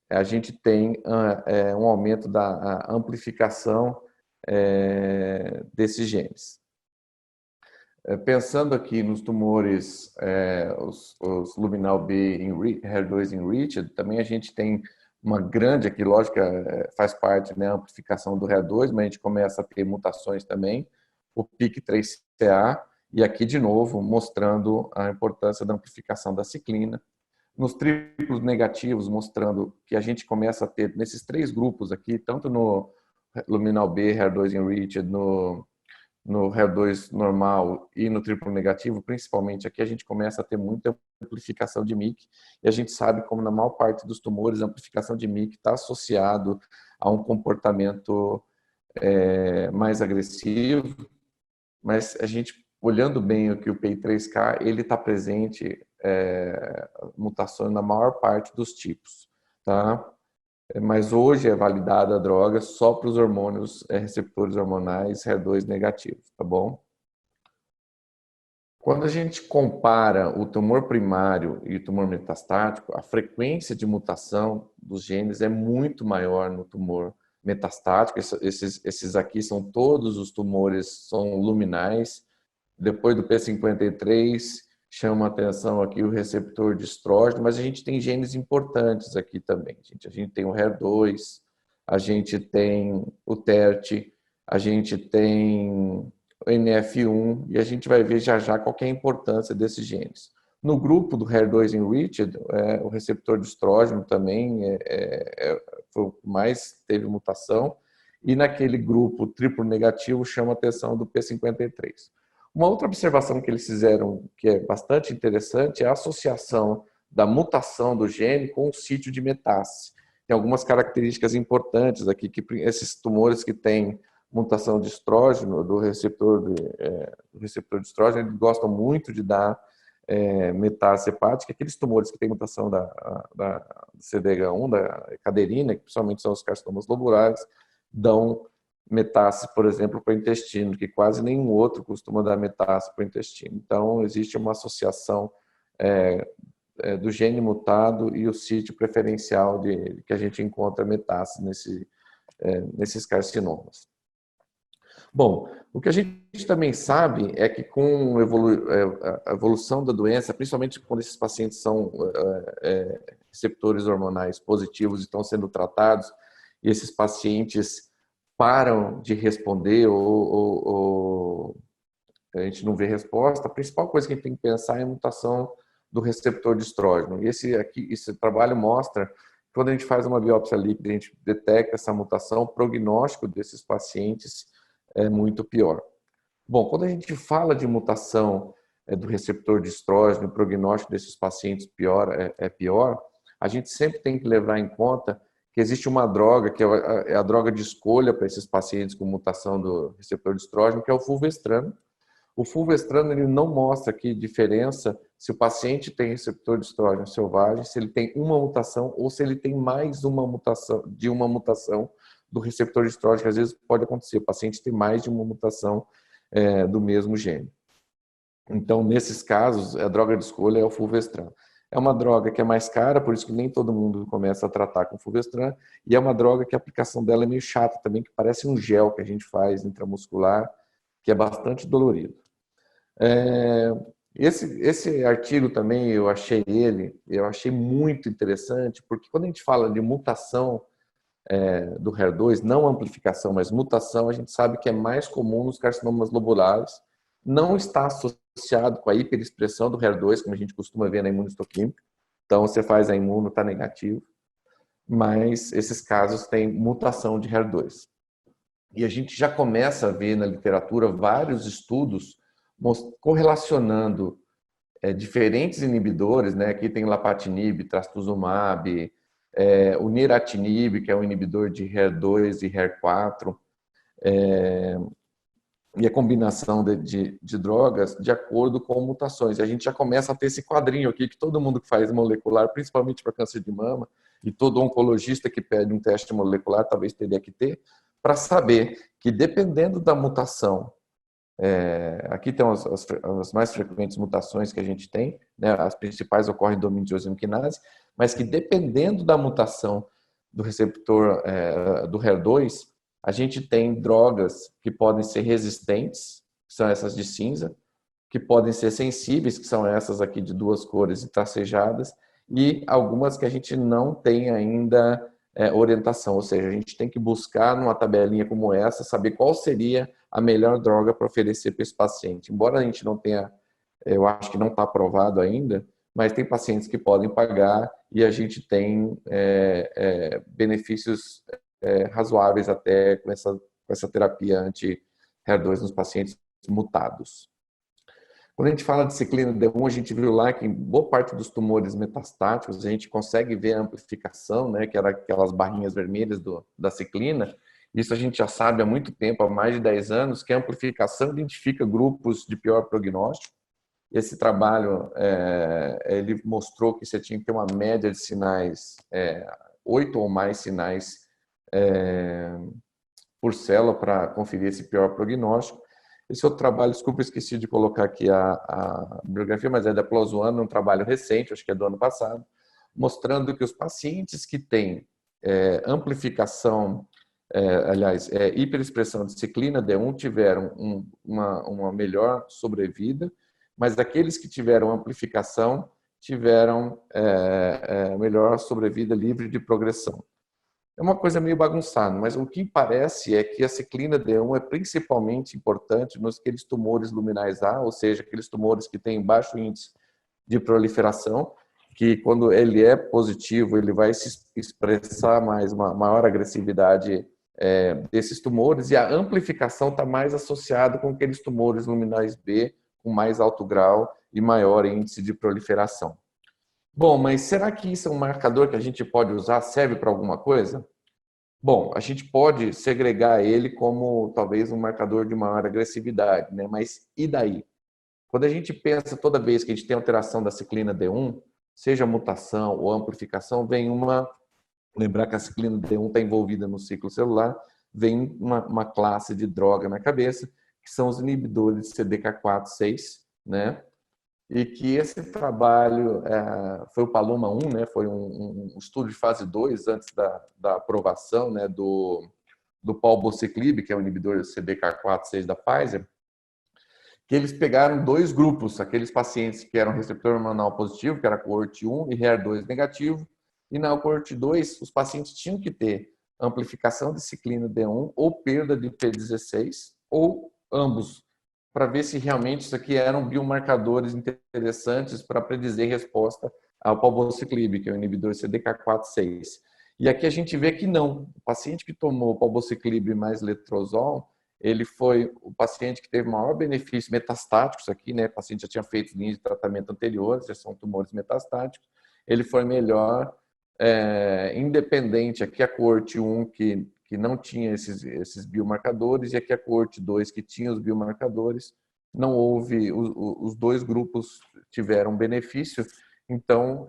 a gente tem um aumento da amplificação desses genes. Pensando aqui nos tumores, os luminal B HER2 enriched, também a gente tem uma grande, aqui lógico, faz parte, né, a amplificação do HER2, mas a gente começa a ter mutações também, o PIK3CA, e aqui de novo mostrando a importância da amplificação da ciclina. Nos triplos negativos, mostrando que a gente começa a ter, nesses três grupos aqui, tanto no luminal B HER2 enriched, no HER2 normal e no triplo negativo, principalmente aqui, a gente começa a ter muita amplificação de MYC, e a gente sabe como na maior parte dos tumores a amplificação de MYC está associado a um comportamento mais agressivo, mas a gente, olhando bem o que o PI3K, ele está presente, mutações na maior parte dos tipos, tá? Mas hoje é validada a droga só para os hormônios, receptores hormonais HER2 negativos, tá bom? Quando a gente compara o tumor primário e o tumor metastático, a frequência de mutação dos genes é muito maior no tumor metastático. Esses aqui são todos os tumores, são luminais. Depois do P53, chama a atenção aqui o receptor de estrógeno, mas a gente tem genes importantes aqui também. A gente tem o HER2, a gente tem o TERT, a gente tem o NF1, e a gente vai ver já já qual é a importância desses genes. No grupo do HER2 enriched, o receptor de estrógeno também foi o que mais teve mutação, e naquele grupo triplo negativo chama a atenção do P53. Uma outra observação que eles fizeram, que é bastante interessante, é a associação da mutação do gene com o sítio de metástase. Tem algumas características importantes aqui, que esses tumores que têm mutação de estrógeno, do receptor de estrógeno, eles gostam muito de dar metástase hepática. Aqueles tumores que têm mutação da CDH1, da caderina, que principalmente são os carcinomas lobulares, dão metástase, por exemplo, para o intestino, que quase nenhum outro costuma dar metástase para o intestino. Então, existe uma associação do gene mutado e o sítio preferencial que a gente encontra metástase nesses carcinomas. Bom, o que a gente também sabe é que com a evolução da doença, principalmente quando esses pacientes são receptores hormonais positivos e estão sendo tratados, e esses pacientes param de responder ou a gente não vê resposta, a principal coisa que a gente tem que pensar é a mutação do receptor de estrógeno. E esse trabalho mostra que quando a gente faz uma biópsia líquida, a gente detecta essa mutação, o prognóstico desses pacientes é muito pior. Bom, quando a gente fala de mutação do receptor de estrógeno, o prognóstico desses pacientes é pior, a gente sempre tem que levar em conta que existe uma droga, que é a droga de escolha para esses pacientes com mutação do receptor de estrógeno, que é o fulvestrano. O fulvestrano ele não mostra aqui diferença se o paciente tem receptor de estrógeno selvagem, se ele tem uma mutação ou se ele tem mais uma mutação do receptor de estrógeno, que às vezes pode acontecer, o paciente tem mais de uma mutação do mesmo gene. Então, nesses casos, a droga de escolha é o fulvestrano. É uma droga que é mais cara, por isso que nem todo mundo começa a tratar com fulvestrano, e é uma droga que a aplicação dela é meio chata também, que parece um gel que a gente faz intramuscular, que é bastante dolorido. Esse artigo também eu achei muito interessante, porque quando a gente fala de mutação do HER2, não amplificação, mas mutação, a gente sabe que é mais comum nos carcinomas lobulares, não está associado com a hiperexpressão do HER2, como a gente costuma ver na imunistoquímica. Então, você faz a imuno, está negativo, mas esses casos têm mutação de HER2. E a gente já começa a ver na literatura vários estudos correlacionando diferentes inibidores, né? Aqui tem lapatinib, trastuzumab, o neratinib, que é um inibidor de HER2 e HER4, e a combinação de drogas de acordo com mutações. E a gente já começa a ter esse quadrinho aqui que todo mundo que faz molecular, principalmente para câncer de mama, e todo oncologista que pede um teste molecular talvez teria que ter, para saber que dependendo da mutação, aqui tem as mais frequentes mutações que a gente tem, né, as principais ocorrem do domínio de enzima quinase, mas que dependendo da mutação do receptor do HER2, a gente tem drogas que podem ser resistentes, que são essas de cinza, que podem ser sensíveis, que são essas aqui de duas cores e tracejadas, e algumas que a gente não tem ainda orientação, ou seja, a gente tem que buscar numa tabelinha como essa, saber qual seria a melhor droga para oferecer para esse paciente. Embora a gente não tenha, eu acho que não está aprovado ainda, mas tem pacientes que podem pagar e a gente tem benefícios razoáveis até com essa terapia anti-HER2 nos pacientes mutados. Quando a gente fala de ciclina D1, a gente viu lá que em boa parte dos tumores metastáticos a gente consegue ver a amplificação, né, que era aquelas barrinhas vermelhas da ciclina. Isso a gente já sabe há muito tempo, há mais de 10 anos, que a amplificação identifica grupos de pior prognóstico. Esse trabalho, ele mostrou que você tinha que ter uma média de sinais, 8 ou mais sinais por célula para conferir esse pior prognóstico. Esse outro trabalho, desculpa, esqueci de colocar aqui a bibliografia, mas é da PLOS-ONE, um trabalho recente, acho que é do ano passado, mostrando que os pacientes que têm amplificação, hiperexpressão de ciclina D1 tiveram uma melhor sobrevida, mas aqueles que tiveram amplificação tiveram melhor sobrevida livre de progressão. É uma coisa meio bagunçada, mas o que parece é que a ciclina D1 é principalmente importante nos aqueles tumores luminais A, ou seja, aqueles tumores que têm baixo índice de proliferação, que quando ele é positivo, ele vai se expressar mais, uma maior agressividade desses tumores, e a amplificação está mais associada com aqueles tumores luminais B com mais alto grau e maior índice de proliferação. Bom, mas será que isso é um marcador que a gente pode usar? Serve para alguma coisa? Bom, a gente pode segregar ele como talvez um marcador de maior agressividade, né? Mas e daí? Quando a gente pensa toda vez que a gente tem alteração da ciclina D1, seja mutação ou amplificação, vem uma... Lembrar que a ciclina D1 está envolvida no ciclo celular, vem uma classe de droga na cabeça, que são os inibidores de CDK4/6, né? E que esse trabalho foi o Paloma 1, né? Foi um estudo de fase 2 antes da aprovação, né? do palbociclib, que é o inibidor de CDK4/6 da Pfizer, que eles pegaram dois grupos, aqueles pacientes que eram receptor hormonal positivo, que era coorte 1 e HER2 negativo, e na coorte 2 os pacientes tinham que ter amplificação de ciclina D1 ou perda de P16, ou ambos, para ver se realmente isso aqui eram biomarcadores interessantes para predizer resposta ao palbociclib, que é o inibidor CDK4/6. E aqui a gente vê que não. O paciente que tomou palbociclib mais letrozol, ele foi o paciente que teve maior benefício metastáticos aqui, né? O paciente já tinha feito linhas de tratamento anteriores, já são tumores metastáticos. Ele foi melhor, independente. Aqui a coorte 1, que não tinha esses biomarcadores, e aqui a coorte 2, que tinha os biomarcadores. Não houve, os dois grupos tiveram benefício, então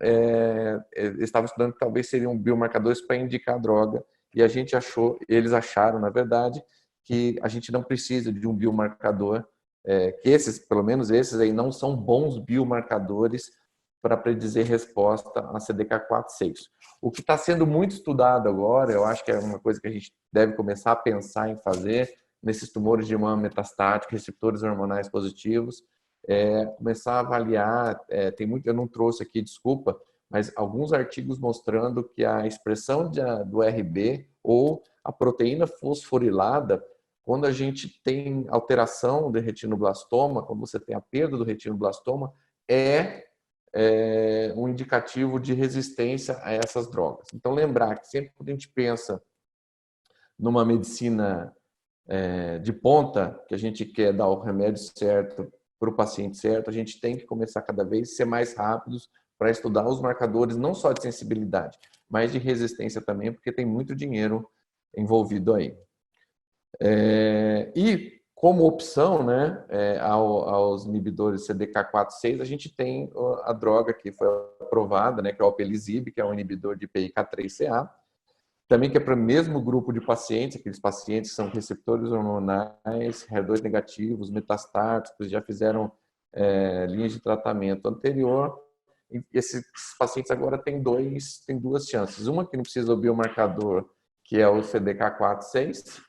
eles estavam estudando que talvez seriam biomarcadores para indicar a droga, e a gente achou, eles acharam, na verdade, que a gente não precisa de um biomarcador, que esses, pelo menos esses aí, não são bons biomarcadores para predizer resposta a CDK4/6. O que está sendo muito estudado agora, eu acho que é uma coisa que a gente deve começar a pensar em fazer nesses tumores de mama metastática, receptores hormonais positivos, começar a avaliar, tem muito, eu não trouxe aqui, desculpa, mas alguns artigos mostrando que a expressão do RB ou a proteína fosforilada, quando a gente tem alteração do retinoblastoma, quando você tem a perda do retinoblastoma, é um indicativo de resistência a essas drogas. Então, lembrar que sempre que a gente pensa numa medicina de ponta, que a gente quer dar o remédio certo para o paciente certo, a gente tem que começar cada vez a ser mais rápidos para estudar os marcadores, não só de sensibilidade, mas de resistência também, porque tem muito dinheiro envolvido aí. E como opção, né, aos inibidores CDK4/6, a gente tem a droga que foi aprovada, né, que é o Alpelisib, que é um inibidor de PI3K/CA, também que é para o mesmo grupo de pacientes, aqueles pacientes que são receptores hormonais, HER2 negativos, metastáticos, já fizeram linhas de tratamento anterior. E esses pacientes agora têm duas chances. Uma que não precisa do biomarcador, que é o CDK4/6,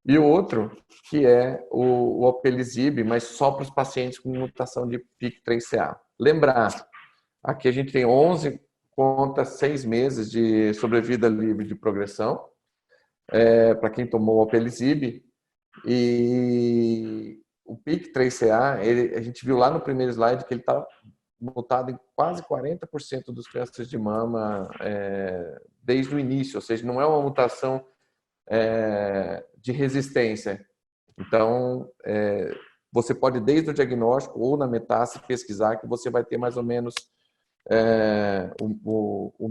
e o outro, que é o Alpelisib, mas só para os pacientes com mutação de PIK3CA. Lembrar, aqui a gente tem 11 conta 6 meses de sobrevida livre de progressão, para quem tomou o Alpelisib. E o PIK3CA, a gente viu lá no primeiro slide que ele está mutado em quase 40% dos cânceres de mama desde o início, ou seja, não é uma mutação de resistência. Então, você pode, desde o diagnóstico ou na metástase, pesquisar que você vai ter mais ou menos o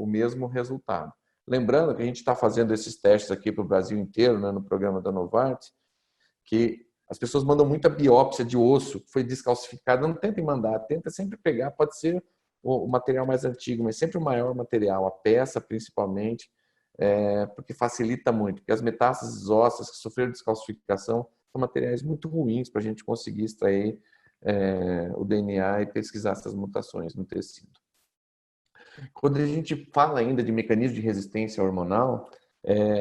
mesmo resultado. Lembrando que a gente está fazendo esses testes aqui para o Brasil inteiro, né, no programa da Novartis, que as pessoas mandam muita biópsia de osso que foi descalcificado. Não tentem mandar, tenta sempre pegar, pode ser o material mais antigo, mas sempre o maior material, a peça principalmente, porque facilita muito, porque as metástases ósseas que sofreram descalcificação são materiais muito ruins para a gente conseguir extrair o DNA e pesquisar essas mutações no tecido. Quando a gente fala ainda de mecanismo de resistência hormonal,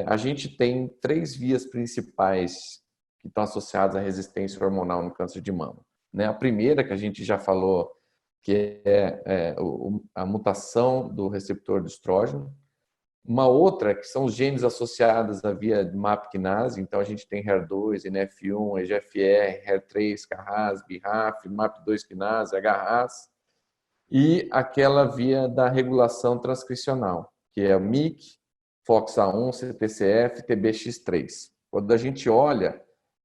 a gente tem 3 vias principais que estão associadas à resistência hormonal no câncer de mama. A primeira, que a gente já falou, que é a mutação do receptor do estrógeno. Uma outra, que são os genes associados à via MAP quinase, então a gente tem HER2, NF1, EGFR, HER3, KRAS, BRAF, MAP2 quinase, HRAS, e aquela via da regulação transcricional, que é o MYC, FOXA1, CTCF, TBX3. Quando a gente olha,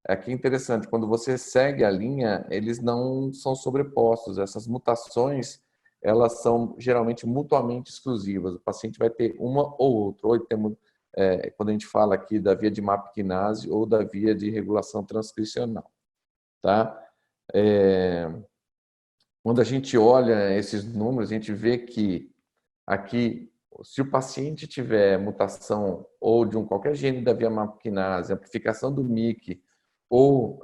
aqui é interessante, quando você segue a linha, eles não são sobrepostos. Essas mutações, elas são geralmente mutuamente exclusivas. O paciente vai ter uma ou outra. Ou temos, quando a gente fala aqui da via de MAP quinase ou da via de regulação transcricional. Tá? Quando a gente olha esses números, a gente vê que aqui, se o paciente tiver mutação ou de qualquer gene da via MAP quinase, amplificação do MYC ou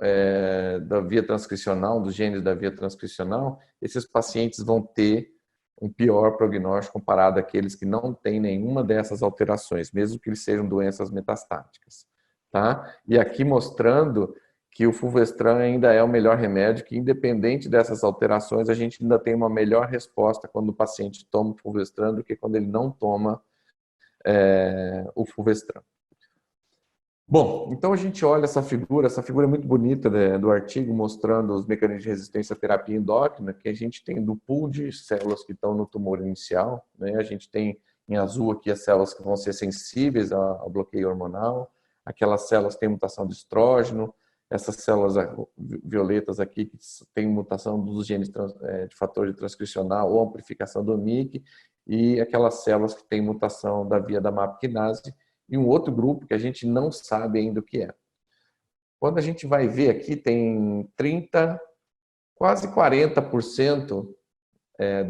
da via transcricional, dos genes da via transcricional, esses pacientes vão ter um pior prognóstico comparado àqueles que não têm nenhuma dessas alterações, mesmo que eles sejam doenças metastáticas. Tá? E aqui mostrando que o fulvestrant ainda é o melhor remédio, que independente dessas alterações, a gente ainda tem uma melhor resposta quando o paciente toma o fulvestrant do que quando ele não toma o fulvestrant. Bom, então a gente olha essa figura é muito bonita, né, do artigo, mostrando os mecanismos de resistência à terapia endócrina, que a gente tem do pool de células que estão no tumor inicial, né, a gente tem em azul aqui as células que vão ser sensíveis ao bloqueio hormonal, aquelas células que têm mutação de estrógeno, essas células violetas aqui que têm mutação dos genes de fator de transcricional ou amplificação do MYC, e aquelas células que têm mutação da via da MAP quinase, e um outro grupo que a gente não sabe ainda o que é. Quando a gente vai ver aqui, tem 30, quase 40%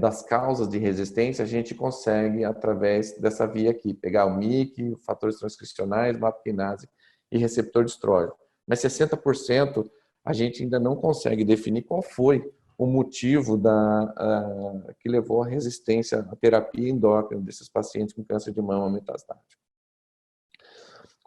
das causas de resistência a gente consegue através dessa via aqui, pegar o MYC, fatores transcricionais, MAP quinase e receptor de estrógeno. Mas 60% a gente ainda não consegue definir qual foi o motivo que levou à resistência à terapia endócrina desses pacientes com câncer de mama metastático.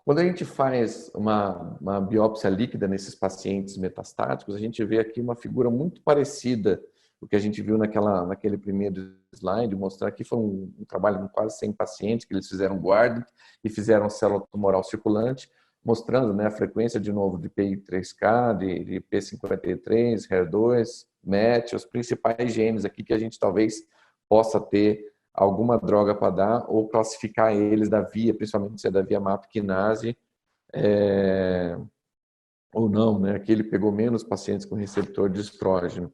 Quando a gente faz uma biópsia líquida nesses pacientes metastáticos, a gente vê aqui uma figura muito parecida do que a gente viu naquele primeiro slide, mostrar que foi um trabalho com quase 100 pacientes, que eles fizeram guarda e fizeram célula tumoral circulante, mostrando, né, a frequência, de novo, de PI3K, de P53, HER2, MET, os principais genes aqui que a gente talvez possa ter alguma droga para dar ou classificar eles da via, principalmente se é da via MAP quinase, ou não, né? Aqui ele pegou menos pacientes com receptor de estrógeno.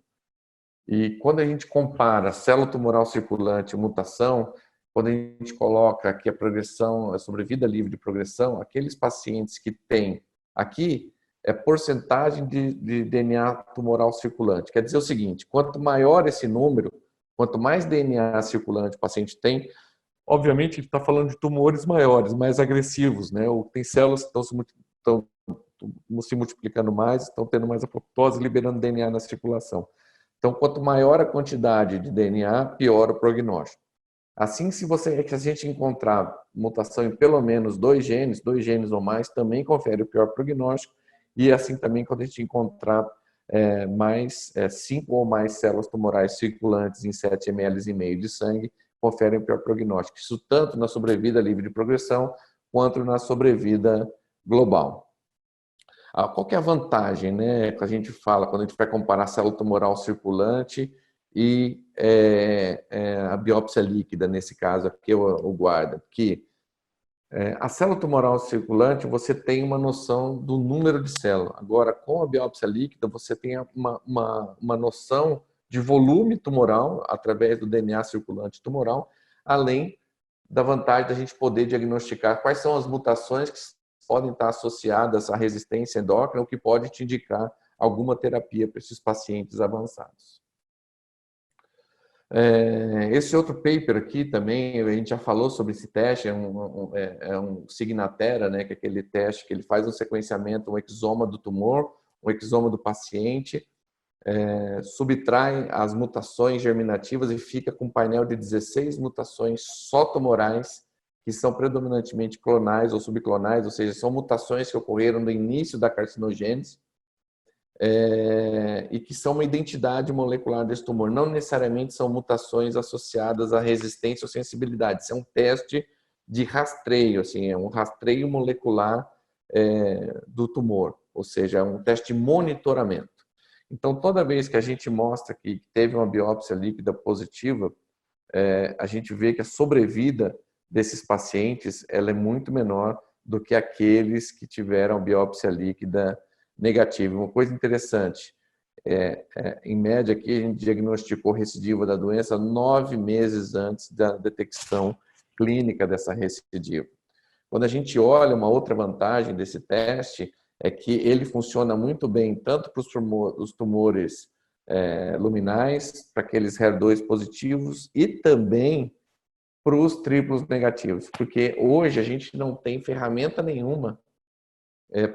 E quando a gente compara célula tumoral circulante e mutação, quando a gente coloca aqui a progressão, a sobrevida livre de progressão, aqueles pacientes que têm aqui é porcentagem de DNA tumoral circulante. Quer dizer o seguinte, quanto maior esse número, quanto mais DNA circulante o paciente tem, obviamente ele está falando de tumores maiores, mais agressivos, né? Ou tem células que estão se multiplicando mais, estão tendo mais apoptose, liberando DNA na circulação. Então, quanto maior a quantidade de DNA, pior o prognóstico. Assim, se a gente encontrar mutação em pelo menos dois genes ou mais, também confere o pior prognóstico. E assim também, quando a gente encontrar mais 5 ou mais células tumorais circulantes em 7 ml de sangue, conferem o pior prognóstico. Isso tanto na sobrevida livre de progressão, quanto na sobrevida global. Qual que é a vantagem, né, que a gente fala quando a gente vai comparar a célula tumoral circulante e a biópsia líquida, nesse caso aqui, o guarda? Que a célula tumoral circulante, você tem uma noção do número de células. Agora, com a biópsia líquida, você tem uma noção de volume tumoral, através do DNA circulante tumoral, além da vantagem da gente poder diagnosticar quais são as mutações que podem estar associadas à resistência endócrina, o que pode te indicar alguma terapia para esses pacientes avançados. Esse outro paper aqui também, a gente já falou sobre esse teste, é um Signatera, né, que é aquele teste que ele faz um sequenciamento, um exoma do tumor, um exoma do paciente, subtrai as mutações germinativas e fica com um painel de 16 mutações só tumorais, que são predominantemente clonais ou subclonais, ou seja, são mutações que ocorreram no início da carcinogênese, e que são uma identidade molecular desse tumor. Não necessariamente são mutações associadas à resistência ou sensibilidade. Isso é um teste de rastreio, assim, é um rastreio molecular do tumor, ou seja, é um teste de monitoramento. Então, toda vez que a gente mostra que teve uma biópsia líquida positiva, a gente vê que a sobrevida desses pacientes, ela é muito menor do que aqueles que tiveram biópsia líquida negativa. Uma coisa interessante, em média aqui a gente diagnosticou recidiva da doença 9 meses antes da detecção clínica dessa recidiva. Quando a gente olha, uma outra vantagem desse teste é que ele funciona muito bem tanto para os tumores luminais, para aqueles HER2 positivos e também para os triplos negativos, porque hoje a gente não tem ferramenta nenhuma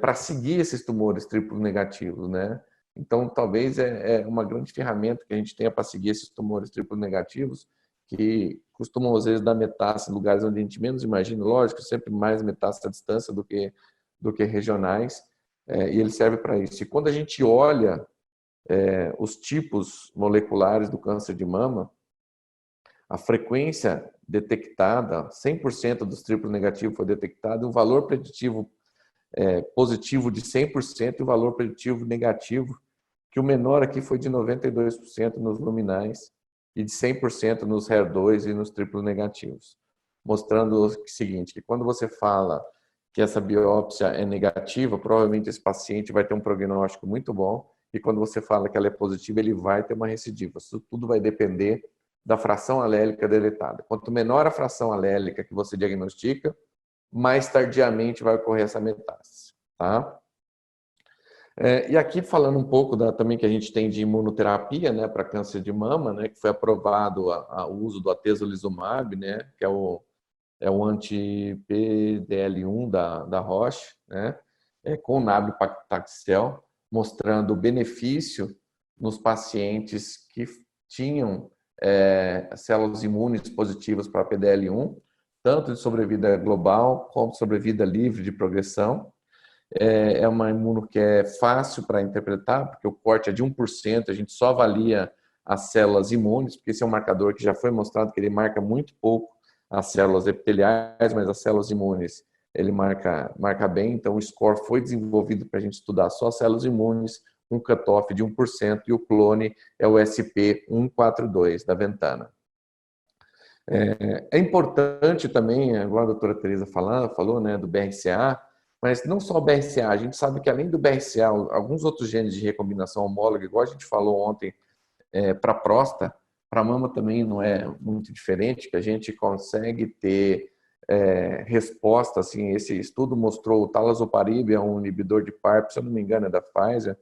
para seguir esses tumores triplos negativos, né? Então, talvez é uma grande ferramenta que a gente tenha para seguir esses tumores triplos negativos, que costumam, às vezes, dar metástase em lugares onde a gente menos imagina, lógico, sempre mais metástase à distância do que regionais, e ele serve para isso. E quando a gente olha os tipos moleculares do câncer de mama, a frequência detectada, 100% dos triplos negativos foi detectado, um valor preditivo positivo de 100% e o valor preditivo negativo, que o menor aqui foi de 92% nos luminais e de 100% nos HER2 e nos triplos negativos. Mostrando o seguinte, que quando você fala que essa biópsia é negativa, provavelmente esse paciente vai ter um prognóstico muito bom, e quando você fala que ela é positiva, ele vai ter uma recidiva. Isso tudo vai depender da fração alélica deletada. Quanto menor a fração alélica que você diagnostica, mais tardiamente vai ocorrer essa metástase, tá? E aqui falando um pouco também que a gente tem de imunoterapia, né, para câncer de mama, né, que foi aprovado o uso do atezolizumab, né, que é o anti-PDL1 da Roche, né, com nab-paclitaxel, mostrando o benefício nos pacientes que tinham células imunes positivas para PDL1, tanto de sobrevida global como sobrevida livre de progressão. É uma imuno que é fácil para interpretar, porque o corte é de 1%, a gente só avalia as células imunes, porque esse é um marcador que já foi mostrado que ele marca muito pouco as células epiteliais, mas as células imunes ele marca bem, então o score foi desenvolvido para a gente estudar só as células imunes, um cutoff de 1%, e o clone é o SP142 da Ventana. É importante também, igual a doutora Teresa falou, né, do BRCA, mas não só o BRCA, a gente sabe que além do BRCA, alguns outros genes de recombinação homóloga, igual a gente falou ontem, para próstata, para mama também não é muito diferente, que a gente consegue ter resposta, assim, esse estudo mostrou o talazoparib, é um inibidor de PARP, se eu não me engano é da Pfizer,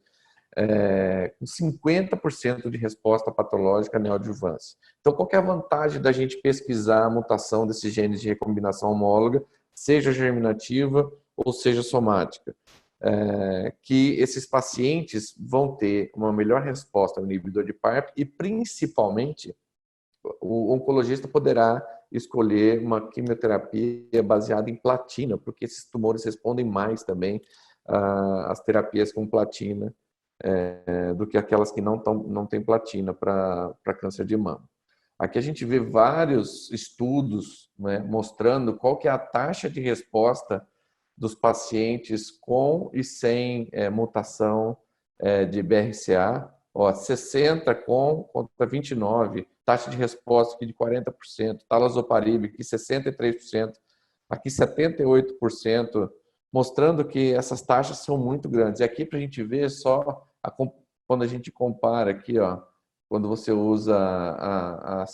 com 50% de resposta patológica neoadjuvância. Então, qual que é a vantagem da gente pesquisar a mutação desses genes de recombinação homóloga, seja germinativa ou seja somática? Que esses pacientes vão ter uma melhor resposta ao inibidor de PARP e, principalmente, o oncologista poderá escolher uma quimioterapia baseada em platina, porque esses tumores respondem mais também às terapias com platina do que aquelas que não têm platina para câncer de mama. Aqui a gente vê vários estudos, né, mostrando qual que é a taxa de resposta dos pacientes com e sem mutação de BRCA, 60 contra 29, taxa de resposta aqui de 40%, talazoparib aqui 63%, aqui 78%, mostrando que essas taxas são muito grandes. E aqui para a gente ver só, quando a gente compara aqui, quando você usa a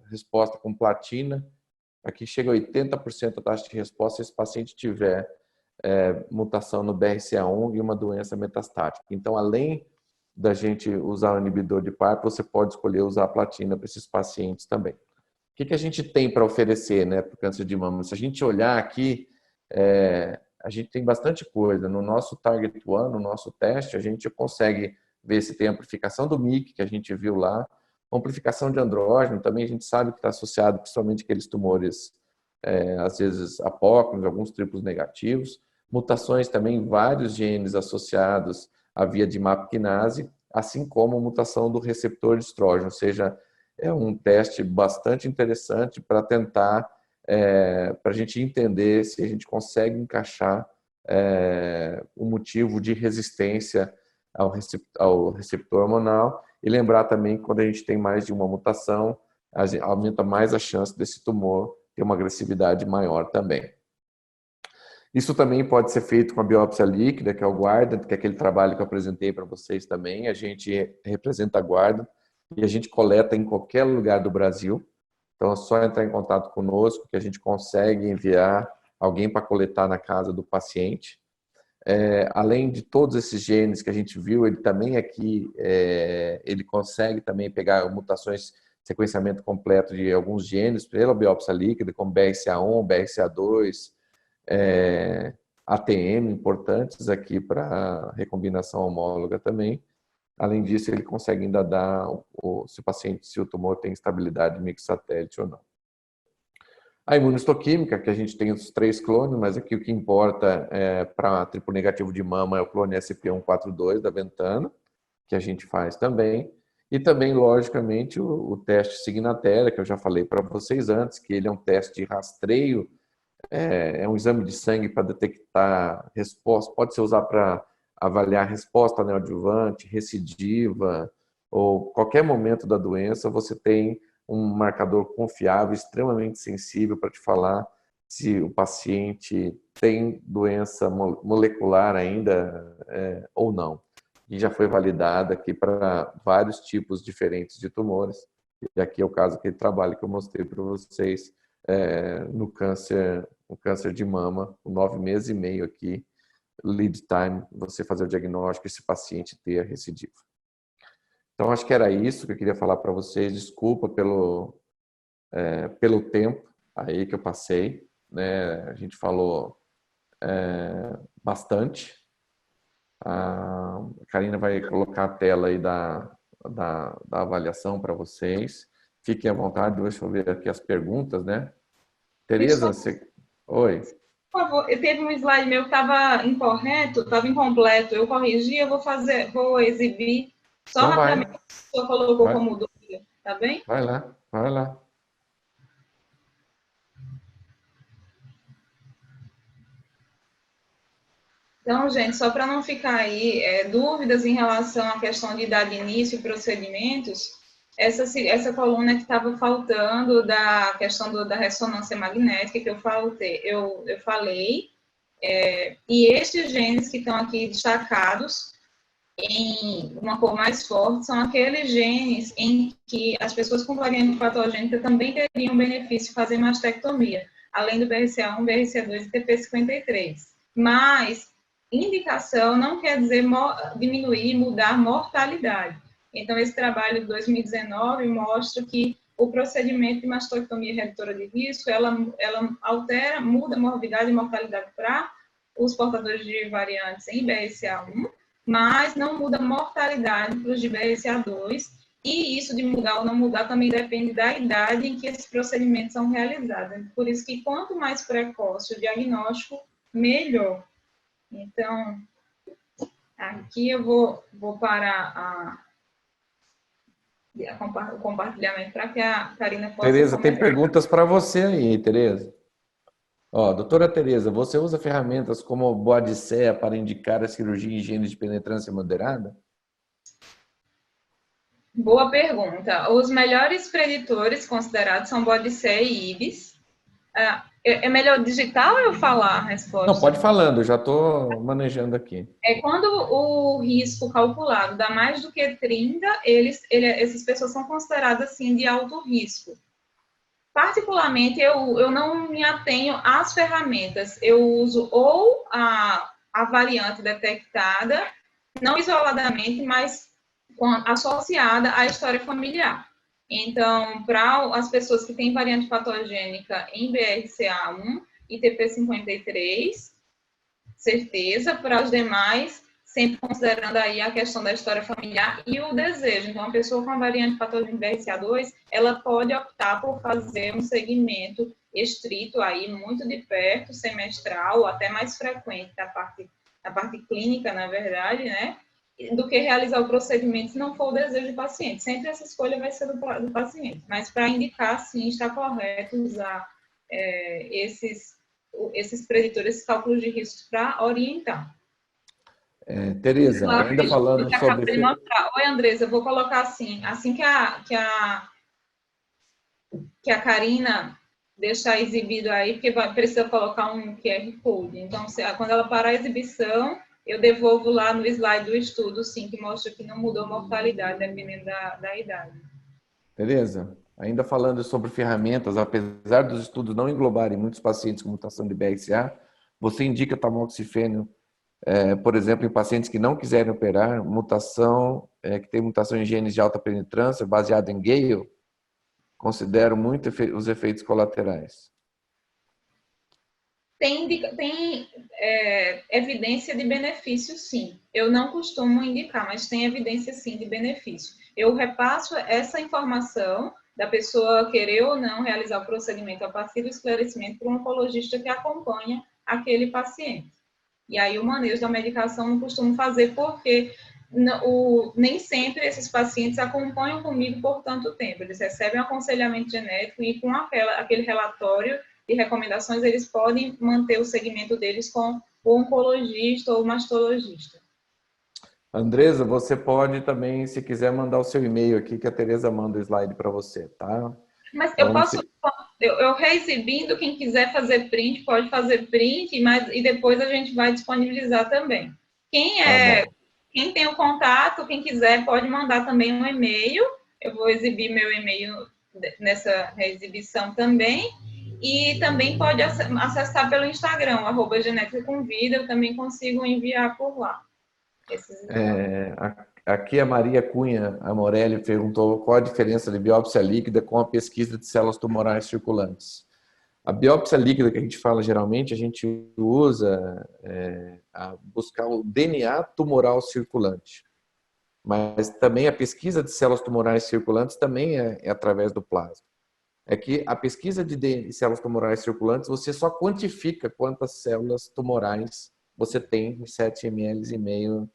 resposta com platina, aqui chega a 80% a taxa de resposta se esse paciente tiver mutação no BRCA1 e uma doença metastática. Então, além da gente usar o inibidor de PARP, você pode escolher usar a platina para esses pacientes também. O que a gente tem para oferecer, né, para o câncer de mama? Se a gente olhar aqui, a gente tem bastante coisa. No nosso Target One, no nosso teste, a gente consegue ver se tem amplificação do MYC, que a gente viu lá, amplificação de andrógeno, também a gente sabe que está associado principalmente àqueles tumores, às vezes apócrinos, alguns triplos negativos, mutações também, vários genes associados à via de MAP quinase, assim como a mutação do receptor de estrógeno, ou seja, é um teste bastante interessante para tentar, para a gente entender se a gente consegue encaixar o motivo de resistência ao receptor hormonal, e lembrar também que quando a gente tem mais de uma mutação, aumenta mais a chance desse tumor ter uma agressividade maior também. Isso também pode ser feito com a biópsia líquida, que é o Guardant, que é aquele trabalho que eu apresentei para vocês também. A gente representa a Guardant e a gente coleta em qualquer lugar do Brasil. Então é só entrar em contato conosco que a gente consegue enviar alguém para coletar na casa do paciente. Além de todos esses genes que a gente viu, ele também aqui, ele consegue também pegar mutações, sequenciamento completo de alguns genes pela biópsia líquida, como BRCA1, BRCA2, ATM, importantes aqui para recombinação homóloga também. Além disso, ele consegue ainda dar se o tumor tem estabilidade microsatélite ou não. A imunohistoquímica, que a gente tem os 3 clones, mas aqui o que importa para triplo negativo de mama é o clone SP142 da Ventana, que a gente faz também. E também, logicamente, o teste Signatera, que eu já falei para vocês antes, que ele é um teste de rastreio, é um exame de sangue para detectar resposta, pode ser usado para avaliar resposta neoadjuvante, recidiva, ou qualquer momento da doença, você tem um marcador confiável, extremamente sensível para te falar se o paciente tem doença molecular ainda ou não. E já foi validada aqui para vários tipos diferentes de tumores. E aqui é o caso, aquele trabalho que eu mostrei para vocês no câncer de mama, com 9 meses e meio aqui, lead time, você fazer o diagnóstico e esse paciente ter a recidiva. Então, acho que era isso que eu queria falar para vocês. Desculpa pelo tempo aí que eu passei, né? A gente falou bastante. A Karina vai colocar a tela aí da avaliação para vocês. Fiquem à vontade, deixa eu ver aqui as perguntas, né? Tereza, você... Oi. Por favor, teve um slide meu que estava incorreto, estava incompleto. Eu corrigi, eu vou exibir só Então rapidamente. vai. A pessoa colocou Vai. como dúvida, tá bem? Vai lá, vai lá. Então, gente, só para não ficar aí dúvidas em relação à questão de idade de início e procedimentos, essa coluna que estava faltando da questão da ressonância magnética que eu falei, e estes genes que estão aqui destacados em uma cor mais forte são aqueles genes em que as pessoas com variante patogênica também teriam benefício de fazer mastectomia, além do BRCA1, BRCA2 e TP53. Mas indicação não quer dizer diminuir, mudar mortalidade. Então, esse trabalho de 2019 mostra que o procedimento de mastectomia redutora de risco, ela altera, muda a morbidade e mortalidade para os portadores de variantes em BRCA1, mas não muda a mortalidade para os de BRCA2, e isso de mudar ou não mudar também depende da idade em que esses procedimentos são realizados. Por isso que quanto mais precoce o diagnóstico, melhor. Então, aqui eu vou parar o compartilhamento para que a Karina possa Tereza, comentar. tem perguntas para você aí, Tereza. Doutora Tereza, você usa ferramentas como Boadicea para indicar a cirurgia em genes de penetrância moderada? Boa pergunta. Os melhores preditores considerados são Boadicea e IBIS. É melhor digitar ou eu falar a resposta? Não, pode ir falando, eu já estou manejando aqui. Quando o risco calculado dá mais do que 30, essas pessoas são consideradas, assim, de alto risco. Particularmente, eu não me atenho às ferramentas. Eu uso ou a variante detectada, não isoladamente, mas associada à história familiar. Então, para as pessoas que têm variante patogênica em BRCA1 e TP53, certeza. Para as demais, sempre considerando aí a questão da história familiar e o desejo. Então, a pessoa com a variante patogênica BRCA2, ela pode optar por fazer um segmento estrito aí, muito de perto, semestral, até mais frequente da parte clínica, na verdade, né? Do que realizar o procedimento se não for o desejo do paciente. Sempre essa escolha vai ser do paciente. Mas para indicar, sim, está correto usar esses preditores, esses cálculos de risco para orientar. Tereza, ainda falando sobre... Oi, Andresa, eu vou colocar assim que a que a Karina deixar exibido aí, porque precisa colocar um QR Code. Então, quando ela parar a exibição, eu devolvo lá no slide do estudo, sim, que mostra que não mudou a mortalidade, dependendo da idade. Beleza? Ainda falando sobre ferramentas, apesar dos estudos não englobarem muitos pacientes com mutação de BRCA, você indica tamoxifeno, por exemplo, em pacientes que não quiserem operar, que tem mutação em genes de alta penetrância, baseado em Gale, considero muito os efeitos colaterais. Tem evidência de benefício, sim. Eu não costumo indicar, mas tem evidência, sim, de benefício. Eu repasso essa informação da pessoa querer ou não realizar o procedimento a partir do esclarecimento para um oncologista que acompanha aquele paciente. E aí o manejo da medicação não costumo fazer porque nem sempre esses pacientes acompanham comigo por tanto tempo. Eles recebem um aconselhamento genético e com aquele relatório de recomendações, eles podem manter o segmento deles com o oncologista ou o mastologista. Andresa, você pode também, se quiser, mandar o seu e-mail aqui, que a Tereza manda o slide para você, tá? Mas eu posso, eu reexibindo, quem quiser fazer print, pode fazer print, e depois a gente vai disponibilizar também. Quem tem o contato, quem quiser, pode mandar também um e-mail. Eu vou exibir meu e-mail nessa reexibição também. E também pode acessar pelo Instagram, @genética-com-vida, eu também consigo enviar por lá. Aqui a Maria Cunha Amorelli perguntou qual a diferença de biópsia líquida com a pesquisa de células tumorais circulantes. A biópsia líquida que a gente fala geralmente, a gente usa a buscar o DNA tumoral circulante. Mas também a pesquisa de células tumorais circulantes também é através do plasma. É que a pesquisa de células tumorais circulantes, você só quantifica quantas células tumorais você tem em 7,5 ml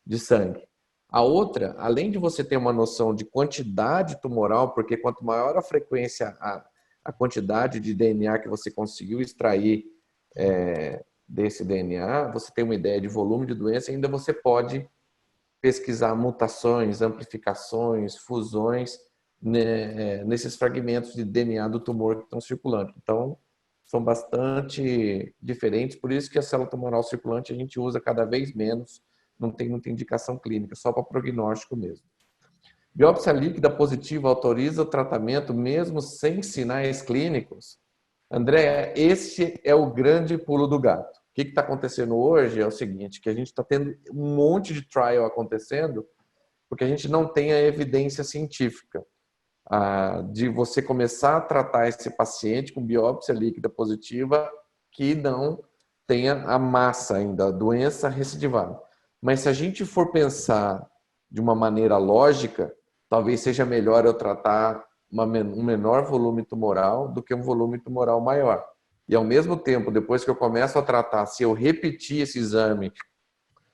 de sangue. A outra, além de você ter uma noção de quantidade tumoral, porque quanto maior a frequência, a quantidade de DNA que você conseguiu extrair desse DNA, você tem uma ideia de volume de doença e ainda você pode pesquisar mutações, amplificações, fusões nesses fragmentos de DNA do tumor que estão circulando. Então, são bastante diferentes, por isso que a célula tumoral circulante a gente usa cada vez menos, não tem muita indicação clínica, só para prognóstico mesmo. Biópsia líquida positiva autoriza o tratamento mesmo sem sinais clínicos? André, esse é o grande pulo do gato. O que está acontecendo hoje é o seguinte, que a gente está tendo um monte de trial acontecendo porque a gente não tem a evidência científica de você começar a tratar esse paciente com biópsia líquida positiva que não tenha a massa ainda, a doença recidivada. Mas se a gente for pensar de uma maneira lógica, talvez seja melhor eu tratar um menor volume tumoral do que um volume tumoral maior. E ao mesmo tempo, depois que eu começo a tratar, se eu repetir esse exame,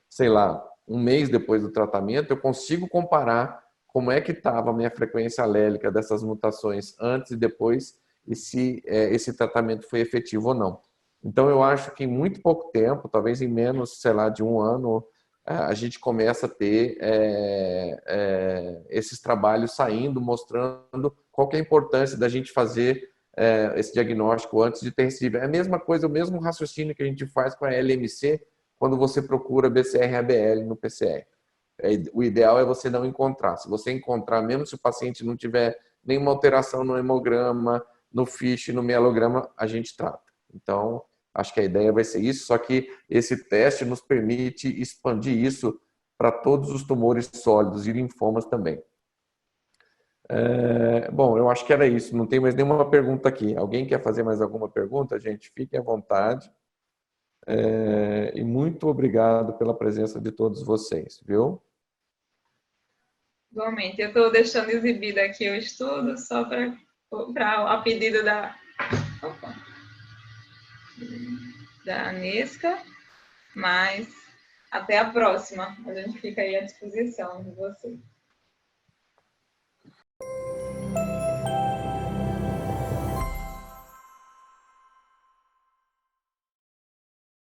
sei lá, um mês depois do tratamento, eu consigo comparar como é que estava a minha frequência alélica dessas mutações antes e depois e se esse tratamento foi efetivo ou não. Então, eu acho que em muito pouco tempo, talvez em menos, sei lá, de um ano, a gente começa a ter esses trabalhos saindo, mostrando qual que é a importância da gente fazer esse diagnóstico antes de ter recidiva. É a mesma coisa, o mesmo raciocínio que a gente faz com a LMC quando você procura BCR-ABL no PCR. O ideal é você não encontrar. Se você encontrar, mesmo se o paciente não tiver nenhuma alteração no hemograma, no FISH, no mielograma, a gente trata. Então, acho que a ideia vai ser isso, só que esse teste nos permite expandir isso para todos os tumores sólidos e linfomas também. Bom, eu acho que era isso. Não tem mais nenhuma pergunta aqui. Alguém quer fazer mais alguma pergunta, gente? Fiquem à vontade. E muito obrigado pela presença de todos vocês, viu? Igualmente, eu estou deixando exibido aqui o estudo só para a pedido da Anesca, mas até a próxima. A gente fica aí à disposição de vocês.